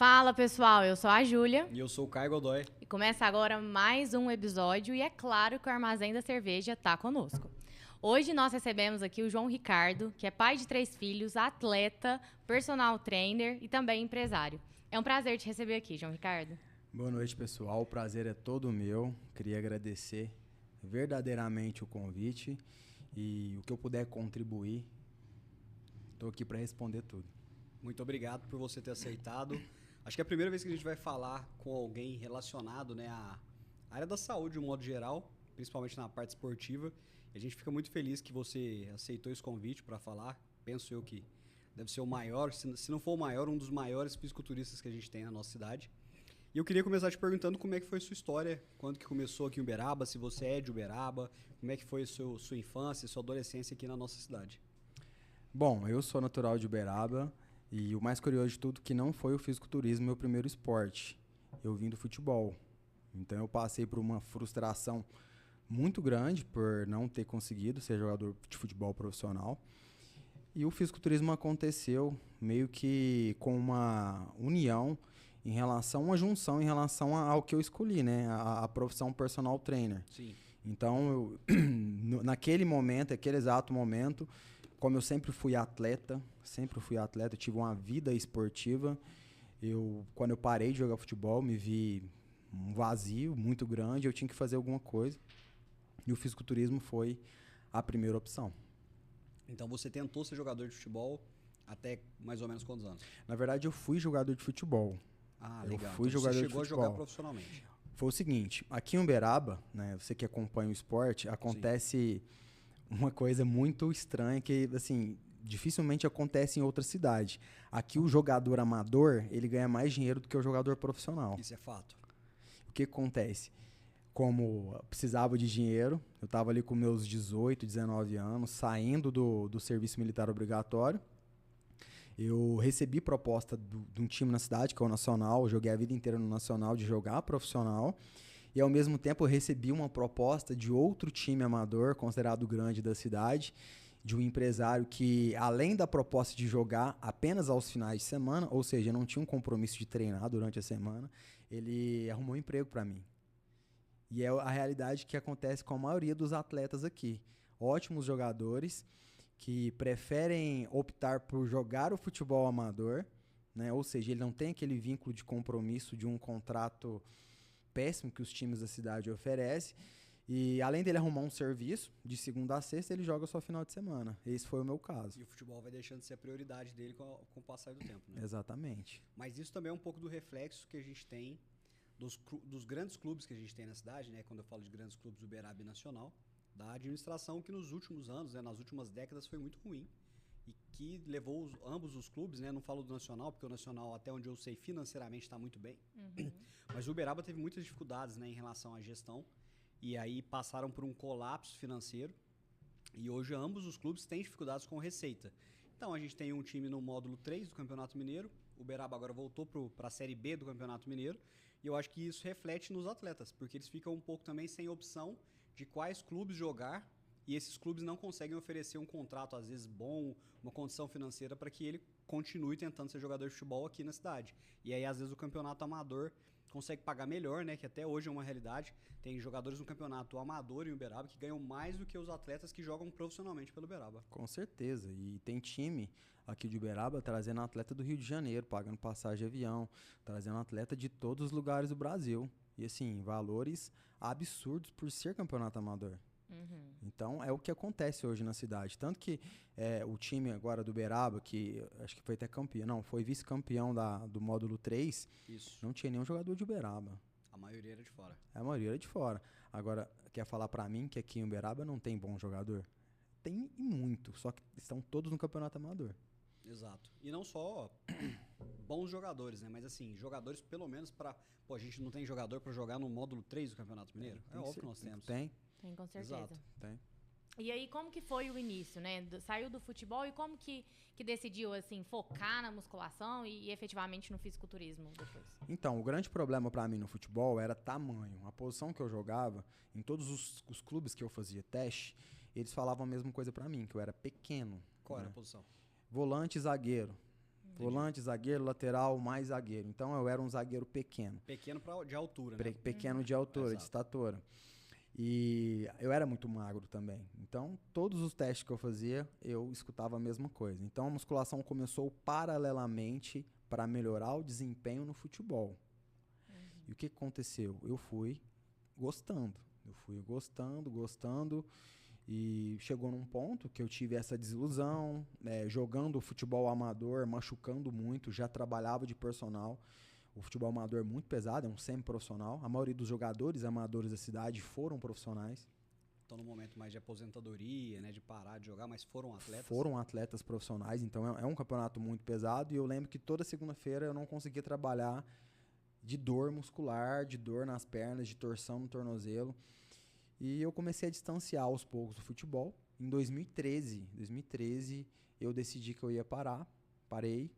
Fala pessoal, eu sou a Júlia E eu sou o Caio Godoy. e começa agora mais um episódio e é claro que o Armazém da Cerveja tá conosco. Hoje nós recebemos aqui o João Ricardo, que é pai de 3 filhos, atleta, personal trainer e também empresário. É um prazer te receber aqui, João Ricardo. Boa noite, pessoal. O prazer é todo meu. Queria agradecer verdadeiramente o convite e o que eu puder contribuir, estou aqui para responder tudo. Muito obrigado por você ter aceitado. Acho que é a primeira vez que a gente vai falar com alguém relacionado, né, à área da saúde de um modo geral, principalmente na parte esportiva. E a gente fica muito feliz que você aceitou esse convite para falar. Penso eu que deve ser o maior, se não for o maior, um dos maiores fisiculturistas que a gente tem na nossa cidade. E eu queria começar te perguntando como é que foi sua história, quando que começou aqui em Uberaba, se você é de Uberaba, como é que foi sua infância, sua adolescência aqui na nossa cidade. Bom, eu sou natural de Uberaba e o mais curioso de tudo é que não foi o fisiculturismo meu primeiro esporte. Eu vim do futebol. Então eu passei por uma frustração muito grande por não ter conseguido ser jogador de futebol profissional. E o fisiculturismo aconteceu meio que com uma união em relação, uma junção em relação ao que eu escolhi, né? A profissão personal trainer. Sim. Então, naquele momento, aquele exato momento, como eu sempre fui atleta, eu tive uma vida esportiva. Quando eu parei de jogar futebol, me vi um vazio muito grande, eu tinha que fazer alguma coisa. E o fisiculturismo foi a primeira opção. Então você tentou ser jogador de futebol até mais ou menos quantos anos? Na verdade, eu fui jogador de futebol. Ah, Eu legal. fui Então jogador você de chegou a futebol. jogar profissionalmente. Foi o seguinte, aqui em Uberaba, né, você que acompanha o esporte, acontece uma coisa muito estranha que, assim, dificilmente acontece em outra cidade. Aqui o jogador amador, ele ganha mais dinheiro do que o jogador profissional. Isso é fato. O que acontece? Como eu precisava de dinheiro, eu estava ali com meus 18, 19 anos, saindo do serviço militar obrigatório. Eu recebi proposta de um time na cidade, que é o Nacional. Eu joguei a vida inteira no Nacional, de jogar profissional. E, ao mesmo tempo, eu recebi uma proposta de outro time amador, considerado grande da cidade, de um empresário que, além da proposta de jogar apenas aos finais de semana, ou seja, não tinha um compromisso de treinar durante a semana, ele arrumou um emprego para mim. E é a realidade que acontece com a maioria dos atletas aqui. Ótimos jogadores que preferem optar por jogar o futebol amador, né? Ou seja, ele não tem aquele vínculo de compromisso de um contrato péssimo que os times da cidade oferecem. E além dele arrumar um serviço, de segunda a sexta, ele joga só final de semana. Esse foi o meu caso. E o futebol vai deixando de ser a prioridade dele com o passar do tempo, né? Exatamente. Mas isso também é um pouco do reflexo que a gente tem dos grandes clubes que a gente tem na cidade, né? Quando eu falo de grandes clubes, Uberaba e Nacional, da administração que nos últimos anos, né, nas últimas décadas, foi muito ruim e que levou ambos os clubes, né? Não falo do Nacional, porque o Nacional, até onde eu sei, financeiramente está muito bem. Mas o Uberaba teve muitas dificuldades, né, em relação à gestão e aí passaram por um colapso financeiro e hoje ambos os clubes têm dificuldades com receita. Então a gente tem um time no módulo 3 do Campeonato Mineiro, o Uberaba agora voltou para a Série B do Campeonato Mineiro e eu acho que isso reflete nos atletas, porque eles ficam um pouco também sem opção de quais clubes jogar e esses clubes não conseguem oferecer um contrato, às vezes, bom, uma condição financeira para que ele continue tentando ser jogador de futebol aqui na cidade. E aí, às vezes, o campeonato amador consegue pagar melhor, né? Que até hoje é uma realidade. Tem jogadores no campeonato amador em Uberaba que ganham mais do que os atletas que jogam profissionalmente pelo Uberaba. Com certeza. E tem time aqui de Uberaba trazendo atleta do Rio de Janeiro, pagando passagem de avião, trazendo atleta de todos os lugares do Brasil. E assim, valores absurdos por ser campeonato amador. Então, é o que acontece hoje na cidade. Tanto que o time agora do Uberaba, que acho que foi até campeão, não, foi vice-campeão do módulo 3, Isso. não tinha nenhum jogador de Uberaba. A maioria era de fora. A maioria era de fora. Agora, quer falar pra mim que aqui em Uberaba não tem bom jogador? Tem e muito, só que estão todos no campeonato amador. Exato. E não só bons jogadores, né? Mas assim, jogadores pelo menos para... Pô, a gente não tem jogador para jogar no módulo 3 do Campeonato Mineiro? É óbvio que nós temos. Tem, Com certeza. Exato. tem. E aí, como que foi o início, né? Saiu do futebol e como que decidiu, assim, focar na musculação e efetivamente no fisiculturismo depois? Então, o grande problema pra mim no futebol era tamanho. A posição que eu jogava, em todos os clubes que eu fazia teste, eles falavam a mesma coisa pra mim, que eu era pequeno. Qual era a né? posição? Volante e zagueiro. Volante, zagueiro, lateral, mais zagueiro. Então eu era um zagueiro pequeno. Pequeno de altura, né? Pequeno de altura, de Exato. estatura. E eu era muito magro também. Então, todos os testes que eu fazia, eu escutava a mesma coisa. Então, a musculação começou paralelamente para melhorar o desempenho no futebol. E o que aconteceu? Eu fui gostando. Gostando. E chegou num ponto que eu tive essa desilusão, jogando futebol amador, machucando muito, já trabalhava de personal. O futebol amador é muito pesado, é um semi-profissional. A maioria dos jogadores amadores da cidade foram profissionais. Estão no momento mais de aposentadoria, né, de parar de jogar, mas foram atletas. Foram atletas profissionais, então é um campeonato muito pesado. E eu lembro que toda segunda-feira eu não conseguia trabalhar de dor muscular, de dor nas pernas, de torção no tornozelo. E eu comecei a distanciar aos poucos do futebol. Em 2013, eu decidi que eu ia parar, parei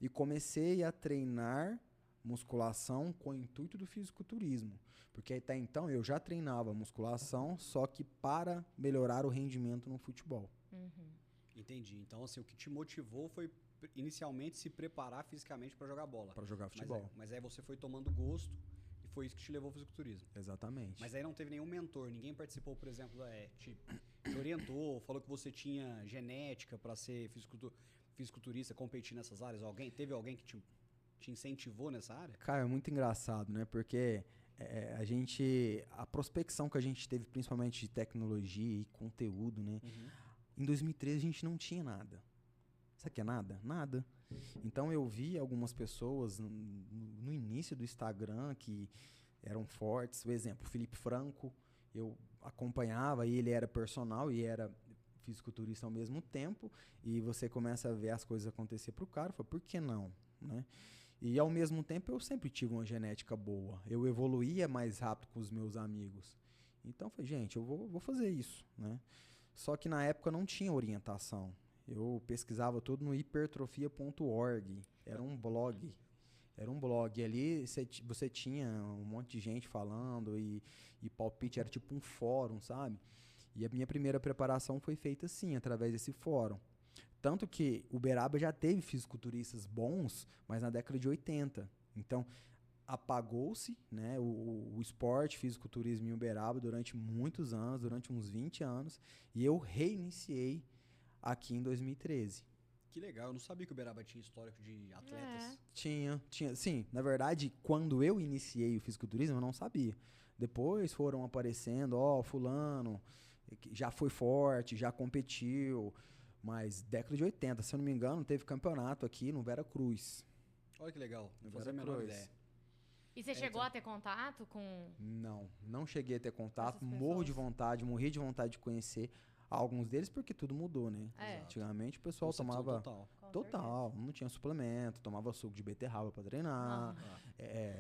e comecei a treinar musculação com o intuito do fisiculturismo. Porque até então eu já treinava musculação, só que para melhorar o rendimento no futebol. Entendi. Então, assim, o que te motivou foi inicialmente se preparar fisicamente para jogar bola. Para jogar futebol. Mas aí você foi tomando gosto e foi isso que te levou ao fisiculturismo. Exatamente. Mas aí não teve nenhum mentor, ninguém participou, por exemplo, te orientou, falou que você tinha genética para ser fisiculturista, competir nessas áreas. Teve alguém que te incentivou nessa área? Cara, é muito engraçado, né? Porque a prospecção que a gente teve, principalmente de tecnologia e conteúdo, né? Em 2013 a gente não tinha nada. Sabe o que é nada? Nada. Então eu vi algumas pessoas no início do Instagram que eram fortes. Por exemplo, o Felipe Franco, eu acompanhava e ele era personal e era fisiculturista ao mesmo tempo. E você começa a ver as coisas acontecer pro cara. Fala, por que não? Né? E ao mesmo tempo eu sempre tive uma genética boa. Eu evoluía mais rápido com os meus amigos. Então eu falei, gente, eu vou fazer isso. Né? Só que na época não tinha orientação. Eu pesquisava tudo no hipertrofia.org. Era um blog. Ali você tinha um monte de gente falando e palpite era tipo um fórum, sabe? E a minha primeira preparação foi feita assim, através desse fórum. Tanto que Uberaba já teve fisiculturistas bons, mas na década de 80. Então, apagou-se, né, o esporte, fisiculturismo em Uberaba durante muitos anos, durante uns 20 anos. E eu reiniciei aqui em 2013. Que legal, eu não sabia que o Uberaba tinha histórico de atletas. Tinha. Sim, na verdade, quando eu iniciei o fisiculturismo, eu não sabia. Depois foram aparecendo, fulano, já foi forte, já competiu. Mas década de 80, se eu não me engano, teve campeonato aqui no Vera Cruz. Olha que legal, não fazia a menor ideia. E você chegou a ter contato com... Não cheguei a ter contato, morria de vontade de conhecer alguns deles, porque tudo mudou, né? Antigamente o pessoal tomava... Total, não tinha suplemento, tomava suco de beterraba para treinar,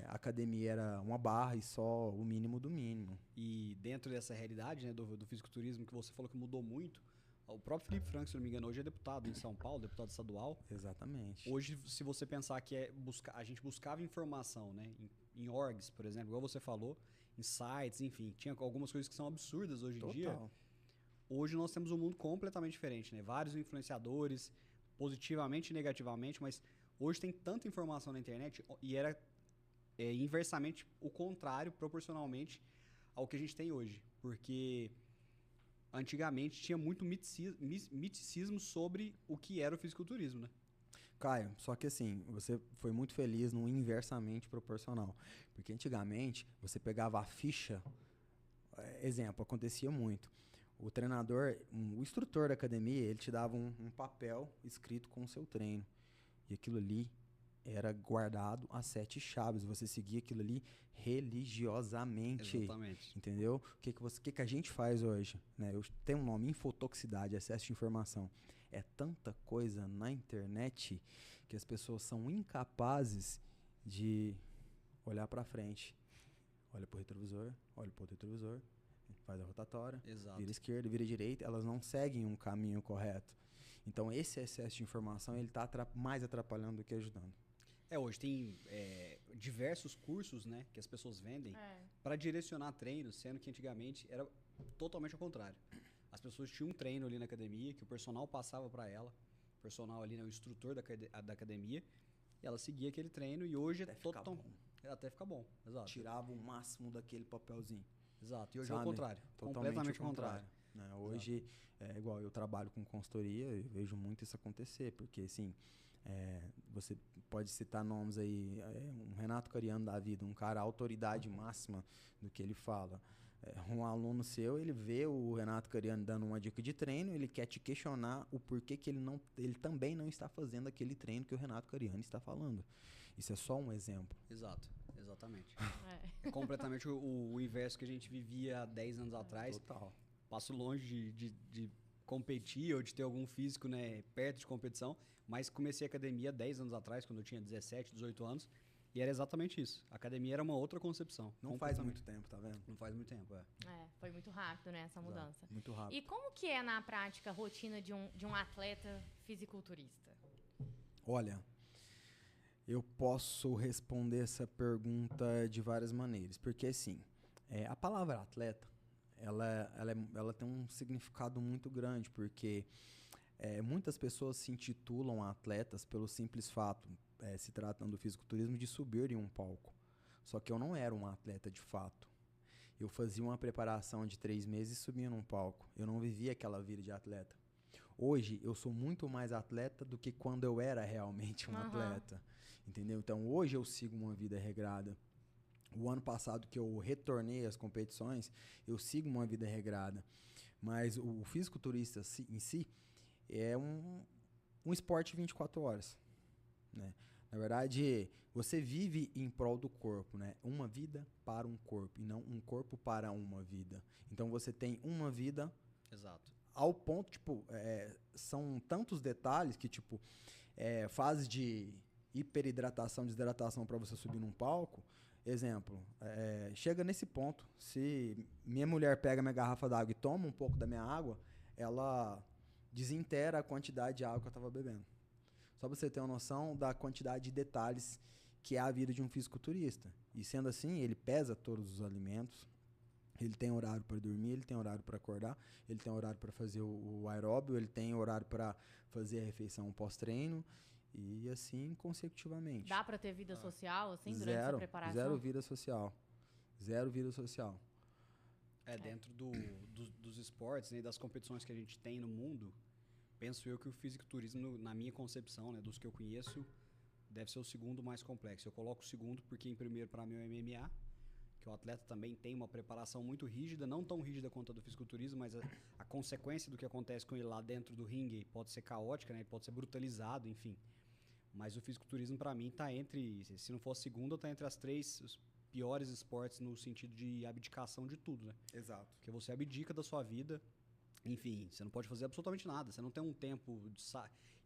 a academia era uma barra e só o mínimo do mínimo. E dentro dessa realidade, né, do fisiculturismo que você falou que mudou muito, o próprio Felipe Franco, se não me engano, hoje é deputado em São Paulo, deputado estadual. Exatamente. Hoje, se você pensar que a gente buscava informação, né, em orgs, por exemplo, igual você falou, em sites, enfim, tinha algumas coisas que são absurdas hoje em dia. Hoje nós temos um mundo completamente diferente, né? Vários influenciadores, positivamente e negativamente, mas hoje tem tanta informação na internet e era inversamente o contrário, proporcionalmente ao que a gente tem hoje. Porque antigamente tinha muito miticismo sobre o que era o fisiculturismo, né? Caio, só que assim, você foi muito feliz no inversamente proporcional. Porque antigamente, você pegava a ficha, exemplo, acontecia muito. O treinador, o instrutor da academia, ele te dava um papel escrito com o seu treino. E aquilo ali era guardado a 7 chaves. Você seguia aquilo ali religiosamente. Exatamente. Entendeu? O que a gente faz hoje? Né? Tem um nome, infotoxicidade, excesso de informação. É tanta coisa na internet que as pessoas são incapazes de olhar para frente. Olha pro retrovisor, olha pro outro retrovisor, faz a rotatória, vira esquerda, vira direita, elas não seguem um caminho correto. Então esse excesso de informação ele está mais atrapalhando do que ajudando. Hoje tem diversos cursos, né, que as pessoas vendem para direcionar treinos, sendo que antigamente era totalmente ao contrário. As pessoas tinham um treino ali na academia que o personal passava para ela, personal ali, né, o instrutor da academia, e ela seguia aquele treino e hoje Até é ficar total... bom. Até ficar bom, exato. Tirava o máximo daquele papelzinho. Exato, e hoje é o Sabe? contrário, Totalmente completamente o contrário. Né? Hoje, é igual eu trabalho com consultoria, eu vejo muito isso acontecer, porque assim, você pode citar nomes aí, um Renato Cariano da vida, um cara autoridade máxima do que ele fala. Um aluno seu, ele vê o Renato Cariano dando uma dica de treino, ele quer te questionar o porquê que ele também não está fazendo aquele treino que o Renato Cariano está falando. Isso é só um exemplo. Exato, exatamente. É completamente o inverso que a gente vivia há 10 anos atrás. Total. Passo longe de competir ou de ter algum físico, né, perto de competição, mas comecei a academia 10 anos atrás, quando eu tinha 17, 18 anos, e era exatamente isso. A academia era uma outra concepção. Não faz muito tempo, tá vendo? Não faz muito tempo, foi muito rápido, né, essa mudança. Muito rápido. E como que é, na prática, a rotina de um atleta fisiculturista? Olha, eu posso responder essa pergunta de várias maneiras, porque assim, a palavra atleta, ela tem um significado muito grande, porque muitas pessoas se intitulam atletas pelo simples fato, se tratando do fisiculturismo, de subir em um palco. Só que eu não era um atleta de fato. Eu fazia uma preparação de 3 meses e subia num palco. Eu não vivia aquela vida de atleta. Hoje, eu sou muito mais atleta do que quando eu era realmente um atleta. Entendeu? Então, hoje eu sigo uma vida regrada. O ano passado que eu retornei às competições, eu sigo uma vida regrada. Mas o fisiculturista em si é um esporte 24 horas. Né? Na verdade, você vive em prol do corpo, né? Uma vida para um corpo, e não um corpo para uma vida. Então, você tem uma vida... Exato. Ao ponto, tipo, são tantos detalhes que, tipo, fase de hiperidratação, desidratação para você subir num palco. Exemplo, chega nesse ponto, se minha mulher pega minha garrafa d'água e toma um pouco da minha água, ela desintegra a quantidade de água que eu estava bebendo. Só pra você ter uma noção da quantidade de detalhes que é a vida de um fisiculturista. E sendo assim, ele pesa todos os alimentos, ele tem horário para dormir, ele tem horário para acordar, ele tem horário para fazer o aeróbio, ele tem horário para fazer a refeição pós-treino e assim consecutivamente. Dá para ter vida social assim durante essa preparação? Zero vida social. Zero vida social. Dentro dos esportes, né, das competições que a gente tem no mundo, penso eu que o fisiculturismo, na minha concepção, né, dos que eu conheço, deve ser o segundo mais complexo. Eu coloco o segundo porque, em primeiro, para mim, é o MMA, que o atleta também tem uma preparação muito rígida, não tão rígida quanto a do fisiculturismo, mas a consequência do que acontece com ele lá dentro do ringue pode ser caótica, né? Ele pode ser brutalizado, enfim. Mas o fisiculturismo, para mim, tá entre, se não for a segunda, tá entre os piores esportes no sentido de abdicação de tudo, né? Exato. Porque você abdica da sua vida, enfim, você não pode fazer absolutamente nada, você não tem um tempo de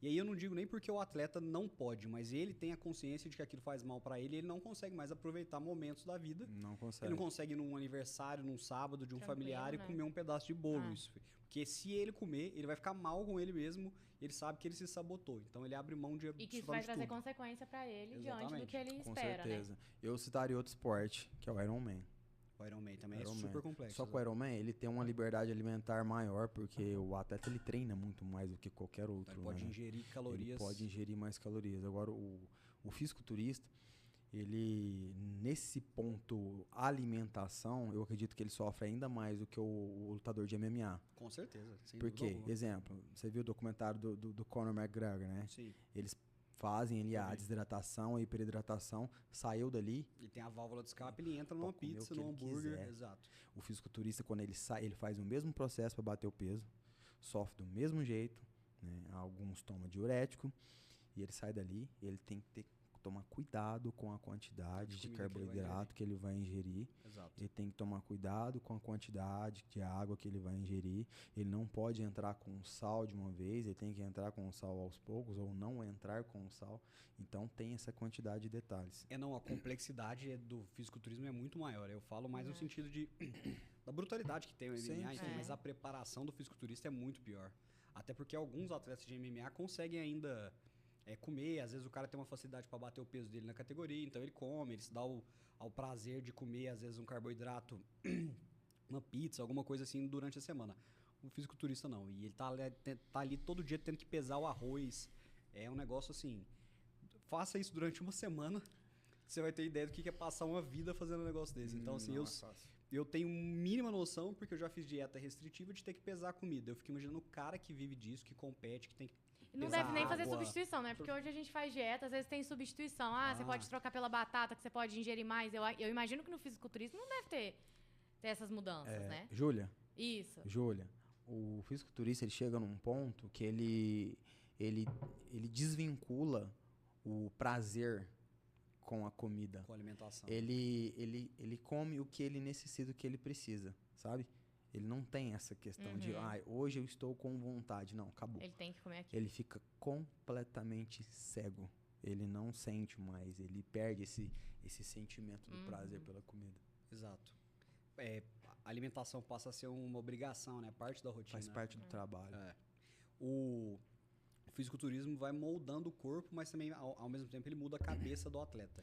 E aí eu não digo nem porque o atleta não pode, mas ele tem a consciência de que aquilo faz mal para ele e ele não consegue mais aproveitar momentos da vida. Não consegue. Ele não consegue ir num aniversário, num sábado de um familiar, né? E comer um pedaço de bolo. Isso. Porque se ele comer, ele vai ficar mal com ele mesmo, ele sabe que ele se sabotou. Então ele abre mão de E que isso vai trazer consequência para ele diante do que ele com espera, certeza. né? Eu citaria outro esporte, que é o Ironman. O Ironman também é super complexo. Só que o Ironman, ele tem uma liberdade alimentar maior, porque o atleta, ele treina muito mais do que qualquer outro. Ele pode ingerir calorias. Ele pode ingerir mais calorias. Agora, o fisiculturista, ele, nesse ponto alimentação, eu acredito que ele sofre ainda mais do que o lutador de MMA. Com certeza. Sem Porque, exemplo, você viu o documentário do Conor McGregor, né? Sim. Eles fazem ali a desidratação, a hiperidratação, saiu dali. Ele tem a válvula de escape, ele entra numa pizza, num hambúrguer. Exato. O fisiculturista, quando ele sai, ele faz o mesmo processo para bater o peso, sofre do mesmo jeito, né? Alguns tomam diurético, e ele sai dali, ele tem que tomar cuidado com a quantidade de carboidrato que ele vai ingerir. Exato. Ele tem que tomar cuidado com a quantidade de água que ele vai ingerir. Ele não pode entrar com sal de uma vez, ele tem que entrar com sal aos poucos ou não entrar com sal. Então tem essa quantidade de detalhes. Não, a complexidade do fisiculturismo é muito maior. Eu falo mais no sentido da brutalidade que tem o MMA, enfim, mas a preparação do fisiculturista é muito pior. Até porque alguns atletas de MMA conseguem ainda comer, às vezes o cara tem uma facilidade para bater o peso dele na categoria, então ele come, ele se dá ao prazer de comer, às vezes, um carboidrato, uma pizza, alguma coisa assim durante a semana. o fisiculturista não. E ele tá ali todo dia tendo que pesar o arroz. É um negócio assim. Faça isso durante uma semana, você vai ter ideia do que é passar uma vida fazendo um negócio desse. Então, assim, eu tenho mínima noção, porque eu já fiz dieta restritiva, de ter que pesar a comida. Eu fico imaginando o cara que vive disso, que compete, que tem que não pesar deve nem fazer água. substituição, né? Porque hoje a gente faz dieta, às vezes tem substituição. Você pode trocar pela batata, que você pode ingerir mais. Eu imagino que no fisiculturismo não deve ter essas mudanças, né? Júlia? Isso. Júlia, o fisiculturista, ele chega num ponto que ele desvincula o prazer com a comida. Com a alimentação. Ele come o que ele necessita, o que ele precisa, sabe? Ele não tem essa questão de, hoje eu estou com vontade. Não, acabou. Ele tem que comer aquilo. Ele fica completamente cego. Ele não sente mais. Ele perde esse sentimento do prazer pela comida. Exato. A alimentação passa a ser uma obrigação, né? Parte da rotina. Faz parte do trabalho. O fisiculturismo vai moldando o corpo, mas também, ao mesmo tempo, ele muda a cabeça do atleta.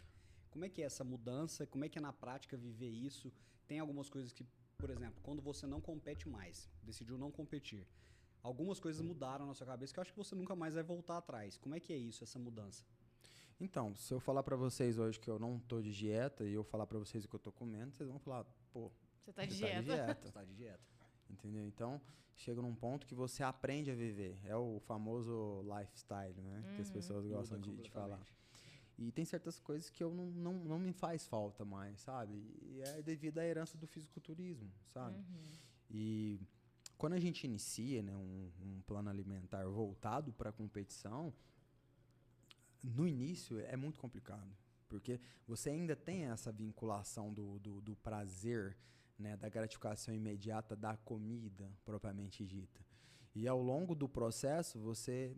Como é que é essa mudança? Como é que é na prática viver isso? Tem algumas coisas que, por exemplo, quando você não compete mais, decidiu não competir, algumas coisas mudaram na sua cabeça que eu acho que você nunca mais vai voltar atrás. Como é que é isso, essa mudança? Então, se eu falar pra vocês hoje que eu não tô de dieta e eu falar pra vocês o que eu tô comendo, vocês vão falar, pô, você tá de dieta. Você tá de dieta. Entendeu? Então, chega num ponto que você aprende a viver. É o famoso lifestyle, né? Que as pessoas gostam de falar. E tem certas coisas que eu não me faz falta mais, sabe? E é devido à herança do fisiculturismo, sabe? E quando a gente inicia, né, um plano alimentar voltado para a competição, no início é muito complicado. Porque você ainda tem essa vinculação do prazer, né, da gratificação imediata da comida propriamente dita. E ao longo do processo você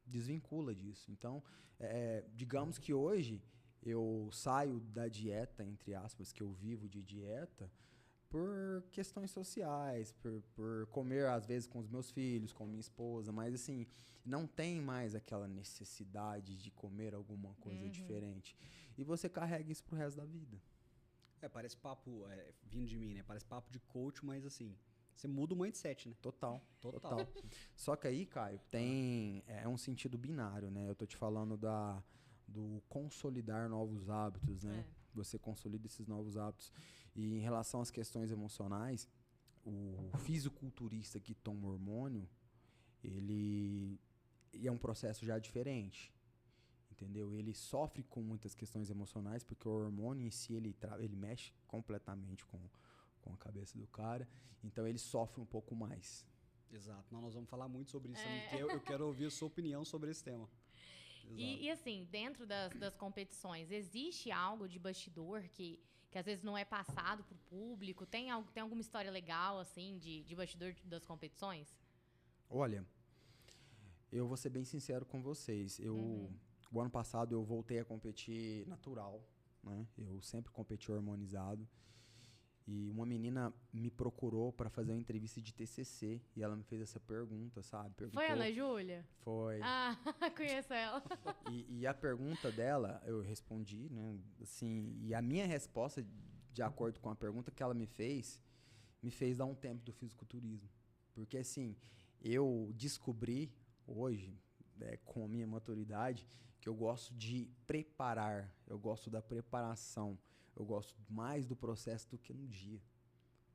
desvincula disso. Então, digamos que hoje eu saio da dieta, entre aspas, que eu vivo de dieta, por questões sociais, por comer às vezes com os meus filhos, com minha esposa, mas assim, não tem mais aquela necessidade de comer alguma coisa diferente. E você carrega isso pro resto da vida. Parece papo, vindo de mim, né? Parece papo de coach, mas assim, você muda o mindset, né? Total. Só que aí, Caio, é um sentido binário, né? Eu tô te falando do consolidar novos hábitos, né? Você consolida esses novos hábitos. E em relação às questões emocionais, o fisiculturista que toma hormônio, ele é um processo já diferente. Entendeu? Ele sofre com muitas questões emocionais, porque o hormônio em si, ele mexe completamente com a cabeça do cara. Então, ele sofre um pouco mais. Exato. Nós vamos falar muito sobre isso também, porque eu quero ouvir a sua opinião sobre esse tema. E assim, dentro das competições, existe algo de bastidor que às vezes não é passado pro público? Tem alguma história legal, assim, de bastidor das competições? Olha, eu vou ser bem sincero com vocês. O ano passado eu voltei a competir natural, né? Eu sempre competi hormonizado. E uma menina me procurou para fazer uma entrevista de TCC e ela me fez essa pergunta, sabe? Foi a Ana Júlia? Foi. Conheço ela. E a pergunta dela, eu respondi, né? Assim, e a minha resposta, de acordo com a pergunta que ela me fez dar um tempo do fisiculturismo. Porque, assim, eu descobri hoje, com a minha maturidade, que eu gosto de preparar, eu gosto da preparação, eu gosto mais do processo do que no dia.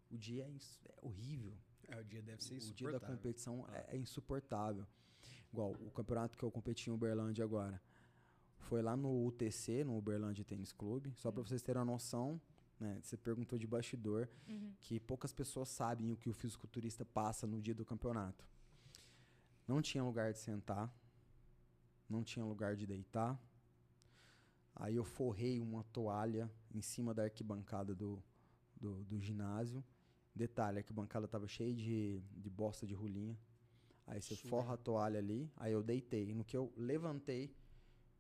O dia é horrível. O dia deve ser insuportável. O dia da competição é insuportável. Igual o campeonato que eu competi em Uberlândia agora. Foi lá no UTC, no Uberlândia Tênis Clube. Só para vocês terem uma noção, né? Você perguntou de bastidor, que poucas pessoas sabem o que o fisiculturista passa no dia do campeonato. Não tinha lugar de sentar. Não tinha lugar de deitar. Aí eu forrei uma toalha em cima da arquibancada do ginásio. Detalhe, a arquibancada estava cheia de bosta de rolinha. Aí você forra a toalha ali, aí eu deitei. No que eu levantei,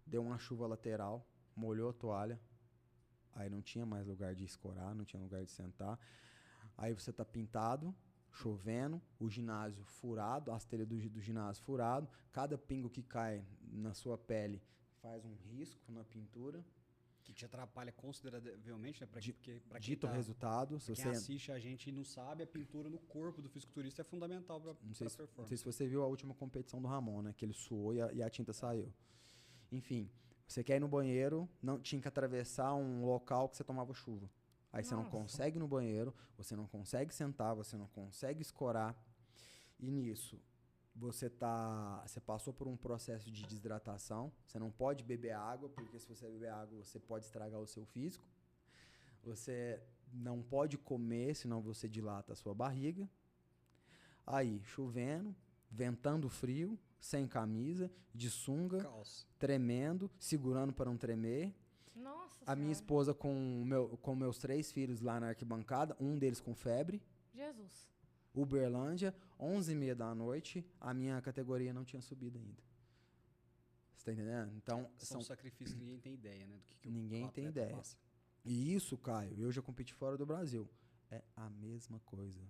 deu uma chuva lateral, molhou a toalha. Aí não tinha mais lugar de escorar, não tinha lugar de sentar. Aí você tá pintado, chovendo, o ginásio furado, as telhas do ginásio furado. Cada pingo que cai na sua pele faz um risco na pintura. Que te atrapalha consideravelmente, né? Pra quem Dito resultado, se quem você assiste a gente e não sabe, a pintura no corpo do fisiculturista é fundamental para não sei, performance. não sei se você viu a última competição do Ramon, né? Que ele suou e a tinta saiu. Enfim, você quer ir no banheiro, não tinha que atravessar um local que você tomava chuva. Aí você não Nossa. consegue ir no banheiro, você não consegue sentar, você não consegue escorar. E nisso, você passou por um processo de desidratação. Você não pode beber água, porque se você beber água, você pode estragar o seu físico. Você não pode comer, senão você dilata a sua barriga. Aí, chovendo, ventando frio, sem camisa, de sunga, Caos. tremendo, segurando para não tremer. Nossa A minha Senhora. esposa com meus 3 filhos lá na arquibancada, um deles com febre. Jesus. Uberlândia, 11h30 da noite, a minha categoria não tinha subido ainda. Você tá entendendo? Então, São sacrifícios que ninguém tem ideia, né? Do que Ninguém o tem atleta ideia. passa. E isso, Caio, eu já competi fora do Brasil. É a mesma coisa.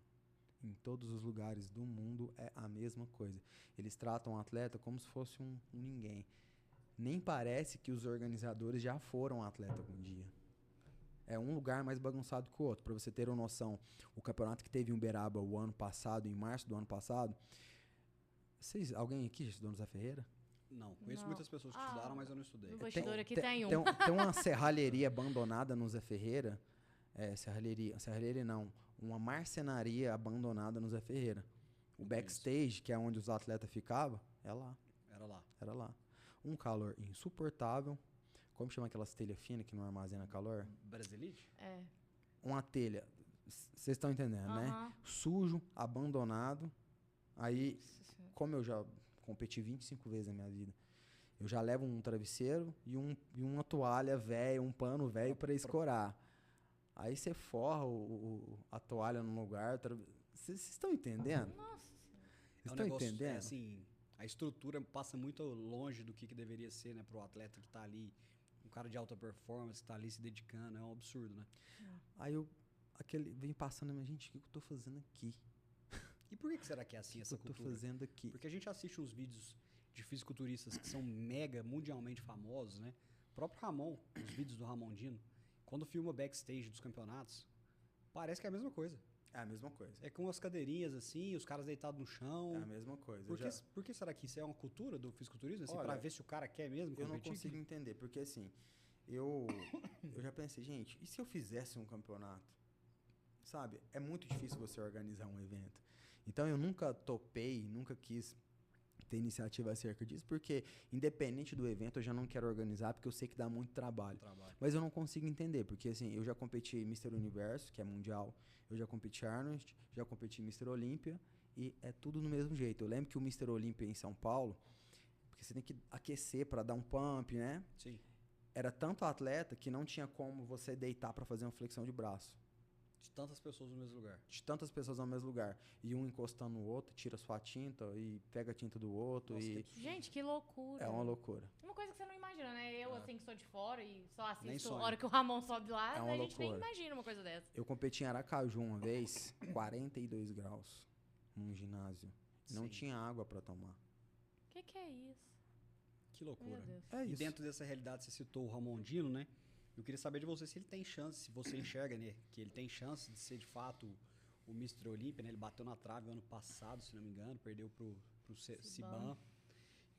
Em todos os lugares do mundo é a mesma coisa. Eles tratam o atleta como se fosse um ninguém. Nem parece que os organizadores já foram atleta algum dia. É um lugar mais bagunçado que o outro. Para você ter uma noção, o campeonato que teve em Uberaba o ano passado, em março do ano passado. Alguém aqui já estudou no Zé Ferreira? Não, conheço Não. muitas pessoas que estudaram, mas eu não estudei. No bastidor aqui tem um. Tem uma serralheria abandonada no Zé Ferreira. Serralheria não. Uma marcenaria abandonada no Zé Ferreira. O Não backstage, que é onde os atletas ficavam, é lá. Era lá. Um calor insuportável. Como chama aquelas telhas finas que não armazena calor? Brasilite? É. Uma telha. Vocês estão entendendo, né? Aham. Sujo, abandonado. Aí, Nossa Senhora. como eu já competi 25 vezes na minha vida, eu já levo um travesseiro e uma toalha velha, um pano velho para escorar. Aí você forra a toalha no lugar. Vocês estão entendendo? Nossa Senhora. Vocês estão entendendo? Assim, a estrutura passa muito longe do que deveria ser, né? Pro atleta que tá ali, um cara de alta performance, que tá ali se dedicando. É um absurdo, né? Aí vem passando, mas gente, o que eu tô fazendo aqui? E por que será que é assim essa O que eu tô cultura? fazendo aqui? Porque a gente assiste uns vídeos de fisiculturistas que são mega mundialmente famosos, né? O próprio Ramon, os vídeos do Ramon Dino, quando filma backstage dos campeonatos, parece que é a mesma coisa. É a mesma coisa. É com as cadeirinhas assim, os caras deitados no chão. É a mesma coisa. Por que será que isso é uma cultura do fisiculturismo? Assim, Olha, pra ver se o cara quer mesmo Eu não competir? consigo entender, porque assim, eu já pensei, gente, e se eu fizesse um campeonato? Sabe? É muito difícil você organizar um evento. Então eu nunca topei, nunca quis ter iniciativa acerca disso, porque independente do evento eu já não quero organizar, porque eu sei que dá muito trabalho. Mas eu não consigo entender, porque assim, eu já competi Mr. Universo, que é mundial, eu já competi Arnold, já competi Mr. Olímpia, e é tudo no mesmo jeito. Eu lembro que o Mr. Olímpia em São Paulo, porque você tem que aquecer para dar um pump, né? Sim. Era tanto atleta que não tinha como você deitar para fazer uma flexão de braço. De tantas pessoas no mesmo lugar. De tantas pessoas no mesmo lugar. E um encostando no outro, tira sua tinta e pega a tinta do outro. Nossa, e Gente, que loucura. é uma loucura. Uma coisa que você não imagina, né? Eu, assim, que sou de fora e só Nem assisto sonho. a hora que o Ramon sobe lá, É uma a gente nem loucura. imagina uma coisa dessa. Eu competi em Aracaju uma vez, 42 graus, num ginásio. Não Sim. tinha água para tomar. O que é isso? Que loucura. Meu Deus. É E isso. dentro dessa realidade, você citou o Ramon Dino, né? Eu queria saber de você se ele tem chance, se você enxerga, né? Que ele tem chance de ser, de fato, o Mr. Olímpia, né? Ele bateu na trave ano passado, se não me engano, perdeu pro Siban.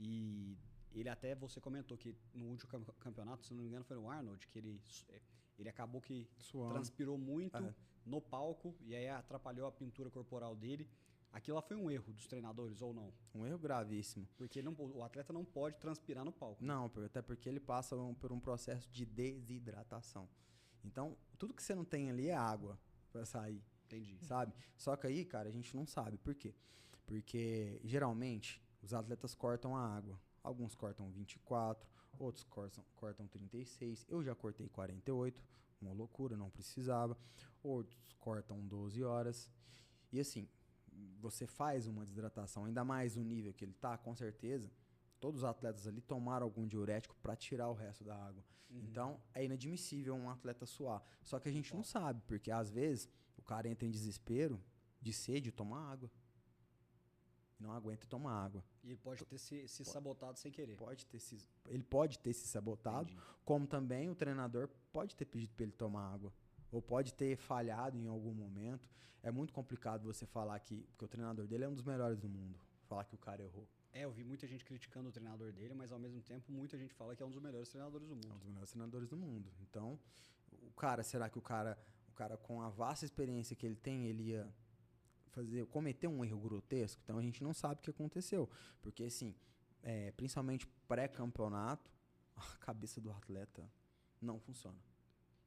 E ele até, você comentou que no último campeonato, se não me engano, foi no Arnold, que ele acabou que Suando. transpirou muito É. no palco e aí atrapalhou a pintura corporal dele. Aquilo lá foi um erro dos treinadores ou não? Um erro gravíssimo. Porque o atleta não pode transpirar no palco. Não, até porque ele passa por um processo de desidratação. Então, tudo que você não tem ali é água para sair. Entendi. Sabe? Só que aí, cara, a gente não sabe. Por quê? Porque, geralmente, os atletas cortam a água. Alguns cortam 24, outros cortam 36. Eu já cortei 48, uma loucura, não precisava. Outros cortam 12 horas. E assim, você faz uma desidratação, ainda mais o nível que ele tá, com certeza, todos os atletas ali tomaram algum diurético para tirar o resto da água. Então, é inadmissível um atleta suar. Só que a gente não sabe, porque às vezes o cara entra em desespero de sede e toma água. e não aguenta e toma água. E ele pode ter se sabotado sem querer. Ele pode ter se sabotado, Entendi. como também o treinador pode ter pedido para ele tomar água. Ou pode ter falhado em algum momento. É muito complicado você falar porque o treinador dele é um dos melhores do mundo. Falar que o cara errou. Eu vi muita gente criticando o treinador dele, mas ao mesmo tempo muita gente fala que é um dos melhores treinadores do É um mundo. dos melhores treinadores do mundo. Então, será que o cara com a vasta experiência que ele tem, ele ia cometer um erro grotesco? Então a gente não sabe o que aconteceu. Porque, assim, principalmente pré-campeonato, a cabeça do atleta não funciona.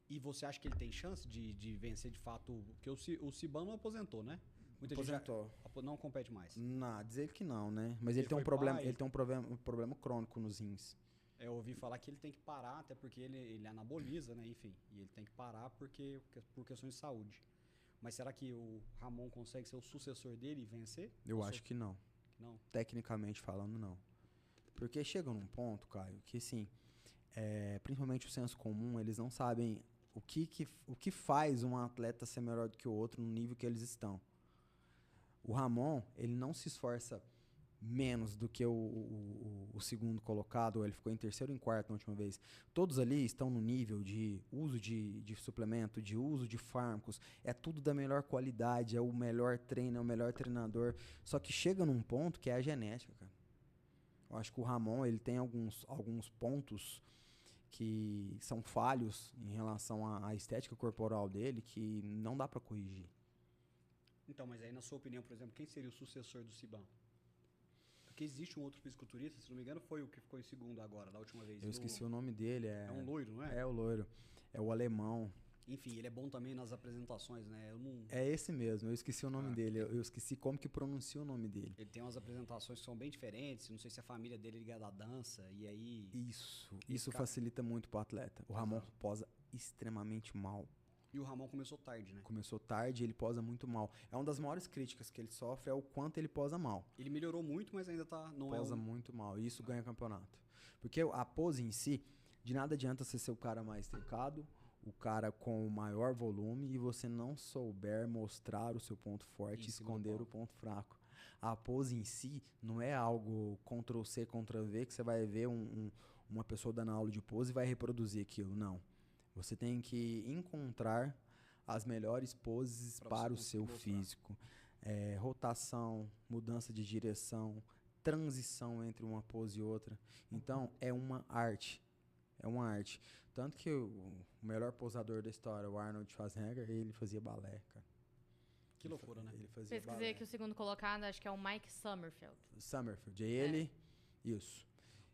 E você acha que ele tem chance de vencer de fato? Porque o Ciban não aposentou, né? Muita Aposentou. gente não compete mais. Não, dizer que não, né? Mas ele tem um foi problema, pai. ele tem um problema crônico nos rins. Eu ouvi falar que ele tem que parar, até porque ele anaboliza, né? Enfim, e ele tem que parar por questões de saúde. Mas será que o Ramon consegue ser o sucessor dele e vencer? Eu acho que não. Não. Tecnicamente falando, não. Porque chega num ponto, Caio, que assim, principalmente o senso comum, eles não sabem o que faz um atleta ser melhor do que o outro no nível que eles estão. O Ramon, ele não se esforça menos do que o segundo colocado, ele ficou em terceiro e em quarto na última vez. Todos ali estão no nível de uso de suplemento, de uso de fármacos, é tudo da melhor qualidade, é o melhor treino, é o melhor treinador. Só que chega num ponto que é a genética, cara. Eu acho que o Ramon, ele tem alguns pontos que são falhos em relação à estética corporal dele que não dá pra corrigir. Então, mas aí na sua opinião, por exemplo, quem seria o sucessor do Ciban? Porque existe um outro fisiculturista, se não me engano, foi o que ficou em segundo agora, da última vez. Eu esqueci o nome dele. É um loiro, não é? É o loiro. É o alemão. Enfim, ele é bom também nas apresentações, né? É esse mesmo, eu esqueci o nome dele. Eu esqueci como que pronuncia o nome dele. Ele tem umas apresentações que são bem diferentes, não sei se a família dele é ligada à dança, e aí... Isso facilita muito pro atleta. O Ramon posa extremamente mal. E o Ramon começou tarde, né? Começou tarde e ele posa muito mal. É uma das maiores críticas que ele sofre, é o quanto ele posa mal. Ele melhorou muito, mas ainda posa muito mal, e isso ganha campeonato. Porque a pose em si, de nada adianta você ser o cara mais trincado, o cara com o maior volume, e você não souber mostrar o seu ponto forte e esconder o ponto fraco. A pose em si não é algo Ctrl+C, Ctrl+V, que você vai ver uma pessoa dando aula de pose e vai reproduzir aquilo, não. Você tem que encontrar as melhores poses para o seu físico. Rotação, mudança de direção, transição entre uma pose e outra. Então, é uma arte. É uma arte. Tanto que o melhor posador da história, o Arnold Schwarzenegger, ele fazia balé, cara. Que loucura, né? Ele fazia Pesquisei balé. que o segundo colocado, acho que é o Mike Summerfield. Summerfield. Ele... Isso.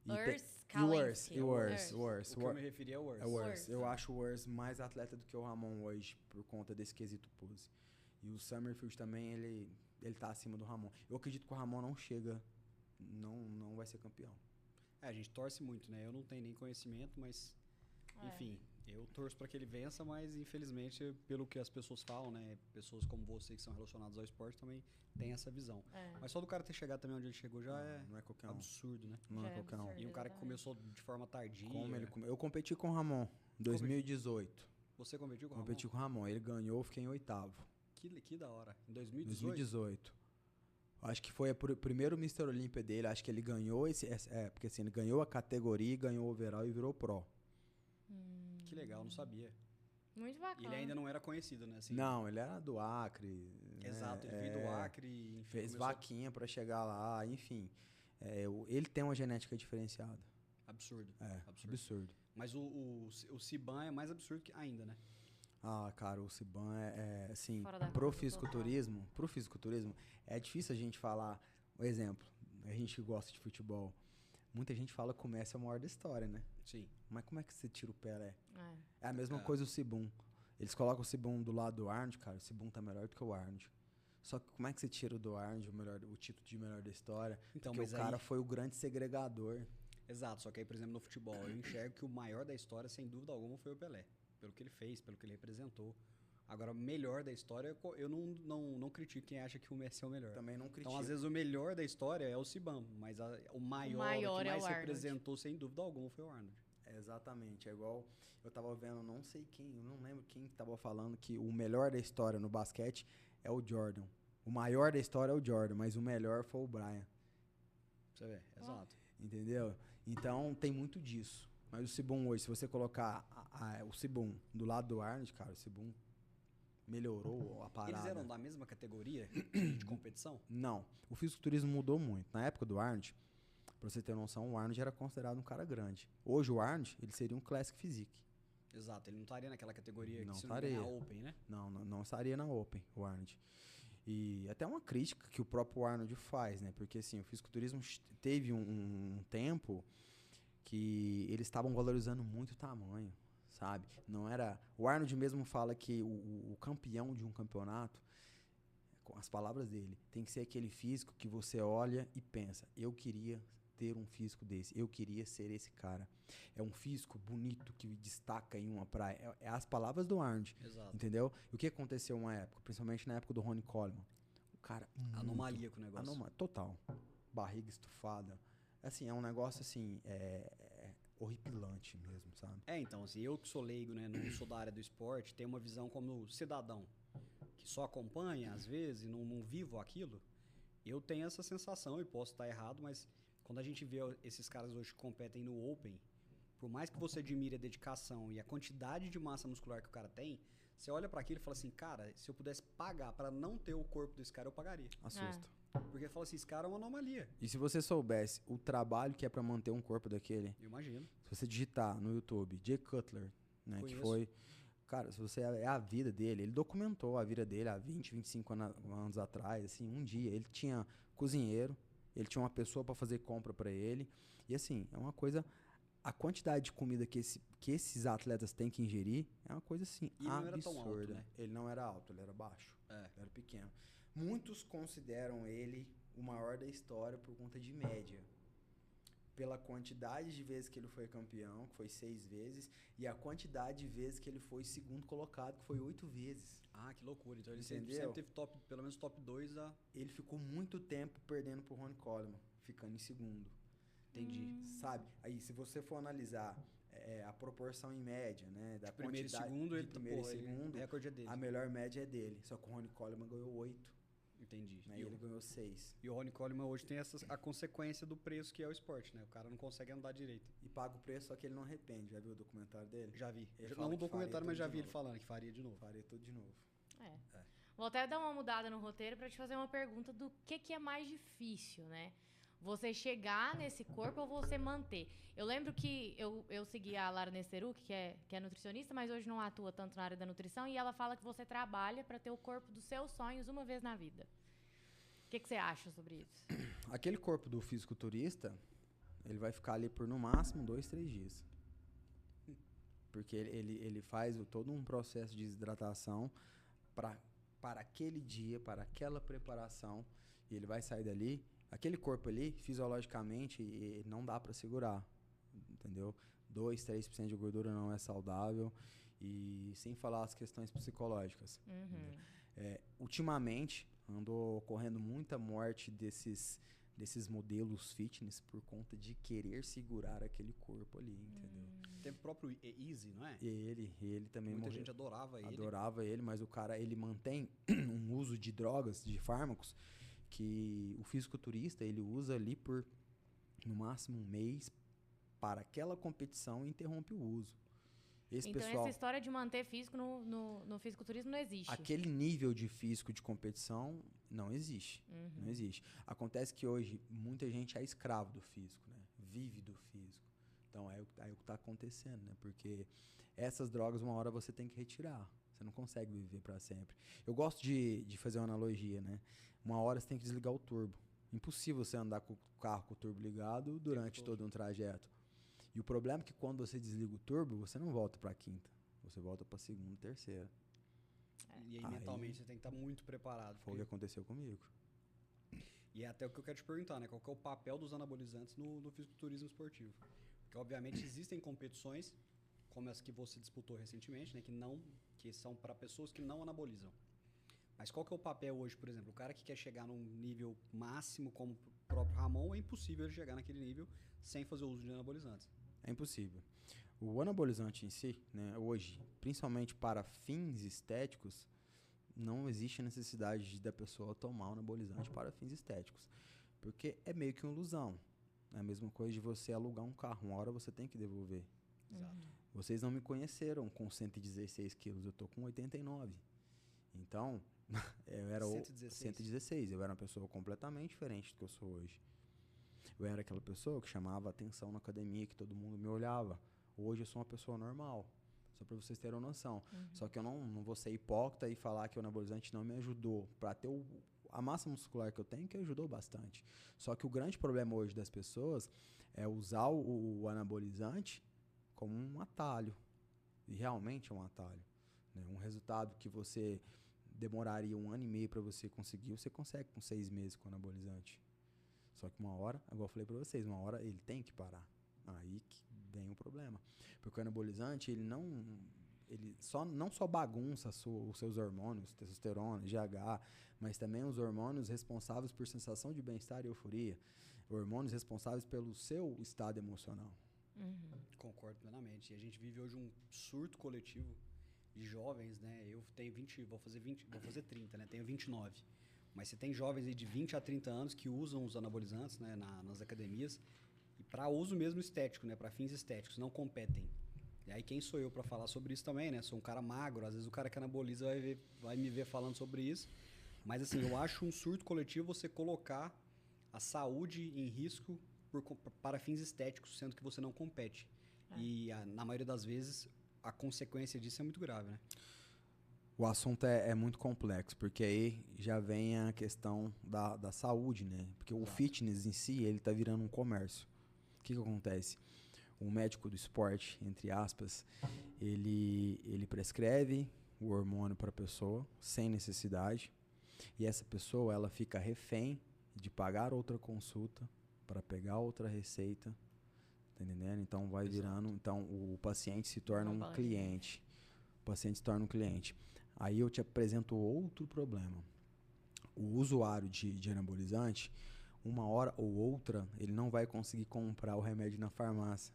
Urs O que eu me referi é o Urs. É o Urs. Eu acho o Urs mais atleta do que o Ramon hoje, por conta desse quesito pose. E o Summerfield também, ele tá acima do Ramon. Eu acredito que o Ramon não chega, não vai ser campeão. A gente torce muito, né? Eu não tenho nem conhecimento, mas... Enfim, eu torço para que ele vença, mas infelizmente, pelo que as pessoas falam, né? Pessoas como você que são relacionadas ao esporte também têm essa visão. Mas só do cara ter chegado também onde ele chegou já não é qualquer absurdo, né? Não é qualquer um. E um cara que começou de forma tardia. Eu competi com o Ramon em 2018. Você competiu com o Ramon? Competi com o Ramon. Ele ganhou, eu fiquei em oitavo. Que da hora. Em 2018? 2018. Acho que foi o primeiro Mr. Olímpia dele. Acho que ele ganhou porque assim, ele ganhou a categoria, ganhou o overall e virou pro. Que legal, não sabia. Muito bacana. E ele ainda não era conhecido, né? Assim, não, ele era do Acre. Exato, ele veio do Acre. Enfim, fez vaquinha pra chegar lá, enfim. Ele tem uma genética diferenciada. Absurdo. Absurdo. Mas o Ciban é mais absurdo ainda, né? Ah, cara, o Ciban assim, pro fisiculturismo, é difícil a gente falar, um exemplo, a gente que gosta de futebol, muita gente fala que o Messi é o maior da história, né? Sim. Mas como é que você tira o Pelé? É a mesma coisa o Ciban. Eles colocam o Ciban do lado do Arnold, cara, o Ciban tá melhor do que o Arnold. Só que como é que você tira do Arnold o título de melhor da história? Então, porque mas o cara foi o grande segregador. Exato, só que aí, por exemplo, no futebol, eu enxergo que o maior da história, sem dúvida alguma, foi o Pelé. Pelo que ele fez, pelo que ele representou. Agora, o melhor da história, eu não critico quem acha que o Messi é o melhor. Também não critico. Então, às vezes, o melhor da história é o Ciban, mas o maior que mais representou, sem dúvida alguma, foi o Arnold. Exatamente, é igual eu tava vendo, não sei quem, eu não lembro quem tava falando que o melhor da história no basquete é o Jordan. O maior da história é o Jordan, mas o melhor foi o Brian. Você vê, exato. Entendeu? Então, tem muito disso. Mas o Sibum hoje, se você colocar o Sibum do lado do Arnold, cara, o Sibum melhorou a parada. Eles eram da mesma categoria de competição? Não. O fisiculturismo mudou muito. Na época do Arnold, pra você ter noção, o Arnold era considerado um cara grande. Hoje, o Arnold, ele seria um Classic Physique. Exato, ele não estaria naquela categoria Não que se estaria. não é na Open, né? Não estaria na Open, o Arnold. E até uma crítica que o próprio Arnold faz, né? Porque, assim, o fisiculturismo teve um tempo que eles estavam valorizando muito o tamanho, sabe? Não era... O Arnold mesmo fala que o campeão de um campeonato, com as palavras dele, tem que ser aquele físico que você olha e pensa, eu queria ter um físico desse, eu queria ser esse cara. É um físico bonito que destaca em uma praia. É as palavras do Arnold, Exato. entendeu? E o que aconteceu uma época, principalmente na época do Ronnie Coleman? O cara... Anomalia com o negócio. Total. Barriga estufada. Assim, é um negócio, assim, horripilante mesmo, sabe? Então, assim, eu que sou leigo, né, não sou da área do esporte, tenho uma visão como cidadão, que só acompanha, às vezes, e não vivo aquilo. Eu tenho essa sensação, e posso estar errado, mas quando a gente vê esses caras hoje que competem no Open, por mais que você admire a dedicação e a quantidade de massa muscular que o cara tem, você olha pra aquilo e fala assim, cara, se eu pudesse pagar pra não ter o corpo desse cara, eu pagaria. Assusta. Porque fala assim, esse cara é uma anomalia. E se você soubesse o trabalho que é pra manter um corpo daquele, Eu imagino. se você digitar no YouTube, Jay Cutler, né, que Conheço. foi... Cara, se você é a vida dele, ele documentou a vida dele há 20, 25 anos atrás, assim, um dia. Ele tinha cozinheiro, ele tinha uma pessoa pra fazer compra pra ele. E assim, é uma coisa... A quantidade de comida que esses atletas têm que ingerir é uma coisa assim, E ele absurda. não era tão alto, né? Ele não era alto, ele era baixo. É. Ele era pequeno. Muitos consideram ele o maior da história por conta de média. Pela quantidade de vezes que ele foi campeão, que foi 6 vezes, e a quantidade de vezes que ele foi segundo colocado, que foi 8 vezes. Ah, que loucura. Então ele Entendeu? sempre teve pelo menos top 2 a... Ele ficou muito tempo perdendo pro Ronnie Coleman, ficando em segundo. Entendi. Sabe? Aí, se você for analisar a proporção em média, né? Da Primeiro e quantidade segundo, de ele, primeiro pô, e segundo, o recorde é dele. a melhor média é dele. Só que o Ronnie Coleman ganhou 8, Entendi. né? E ele ganhou 6. E o Ronnie Coleman hoje tem a consequência do preço que é o esporte, né? O cara não consegue andar direito. E paga o preço, só que ele não arrepende. Já viu o documentário dele? Já vi. Ele Não fala no que documentário, faria mas já tudo vi de ele novo. falando que faria de novo. Faria tudo de novo. Vou até dar uma mudada no roteiro pra te fazer uma pergunta do que é mais difícil, né? Você chegar nesse corpo ou você manter? Eu lembro que eu segui a Lara Nesteruk, que é nutricionista, mas hoje não atua tanto na área da nutrição, e ela fala que você trabalha pra ter o corpo dos seus sonhos uma vez na vida. O que você acha sobre isso? Aquele corpo do fisiculturista, ele vai ficar ali por no máximo 2, 3 dias. Porque ele faz todo um processo de desidratação para aquele dia, para aquela preparação, e ele vai sair dali. Aquele corpo ali, fisiologicamente, não dá para segurar, entendeu? 2, 3% de gordura não é saudável, e sem falar as questões psicológicas. Ultimamente, andou ocorrendo muita morte desses modelos fitness por conta de querer segurar aquele corpo ali, entendeu? Tem o próprio Easy, não é? Ele também Muita morreu. gente adorava ele. Adorava ele, mas o cara, ele mantém um uso de drogas, de fármacos, que o fisiculturista, ele usa ali por, no máximo, 1 mês para aquela competição e interrompe o uso. Então, essa história de manter físico no fisiculturismo não existe. Aquele nível de físico de competição não existe. Não existe. Acontece que hoje muita gente é escravo do físico, né? Vive do físico. Então, é o que está acontecendo, né? Porque essas drogas, uma hora você tem que retirar. Você não consegue viver para sempre. Eu gosto de fazer uma analogia, né? Uma hora você tem que desligar o turbo. Impossível você andar com o carro com o turbo ligado durante todo um trajeto. E o problema é que quando você desliga o turbo, você não volta para a quinta. Você volta para a segunda, terceira. E aí, mentalmente, você tem que estar muito preparado. Foi o que aconteceu comigo. E é até o que eu quero te perguntar, né? Qual que é o papel dos anabolizantes no fisiculturismo esportivo? Porque, obviamente, existem competições, como as que você disputou recentemente, né? Que são para pessoas que não anabolizam. Mas qual que é o papel hoje, por exemplo? O cara que quer chegar num nível máximo, como o próprio Ramon, é impossível ele chegar naquele nível sem fazer uso de anabolizantes. É impossível. O anabolizante em si, né, hoje, principalmente para fins estéticos, não existe a necessidade da pessoa tomar um anabolizante para fins estéticos. Porque é meio que uma ilusão. É a mesma coisa de você alugar um carro. Uma hora você tem que devolver. Exato. Vocês não me conheceram com 116 quilos. Eu tô com 89. Então, eu era 116. Eu era uma pessoa completamente diferente do que eu sou hoje. Eu era aquela pessoa que chamava atenção na academia, que todo mundo me olhava. Hoje eu sou uma pessoa normal. Só para vocês terem uma noção. Só que eu não vou ser hipócrita e falar que o anabolizante não me ajudou. Para ter a massa muscular que eu tenho, que ajudou bastante. Só que o grande problema hoje das pessoas é usar o anabolizante como um atalho. E realmente é um atalho. Né? Um resultado que você demoraria 1 ano e meio para você conseguir, você consegue com 6 meses com anabolizante. Só que uma hora, igual eu falei para vocês, uma hora ele tem que parar. Aí que vem o problema. Porque o anabolizante, ele não só bagunça os seus hormônios, testosterona, GH, mas também os hormônios responsáveis por sensação de bem-estar e euforia. Hormônios responsáveis pelo seu estado emocional. Concordo plenamente. E a gente vive hoje um surto coletivo de jovens, né? Eu tenho 20, vou fazer 30, né? Tenho 29. Mas você tem jovens aí de 20 a 30 anos que usam os anabolizantes, né, nas academias e para uso mesmo estético, né, para fins estéticos, não competem. E aí quem sou eu para falar sobre isso também, né? Sou um cara magro, às vezes o cara que anaboliza vai me ver falando sobre isso. Mas assim, eu acho um surto coletivo você colocar a saúde em risco para fins estéticos, sendo que você não compete. E na maioria das vezes a consequência disso é muito grave, né? O assunto é muito complexo, porque aí já vem a questão da saúde, né? Porque o fitness em si, ele tá virando um comércio. O que acontece? O médico do esporte, entre aspas, ele prescreve o hormônio para a pessoa, sem necessidade, e essa pessoa, ela fica refém de pagar outra consulta para pegar outra receita, tá entendendo? Então vai virando, então o paciente se torna um cliente. O paciente se torna um cliente. Aí eu te apresento outro problema. O usuário de anabolizante, uma hora ou outra, ele não vai conseguir comprar o remédio na farmácia.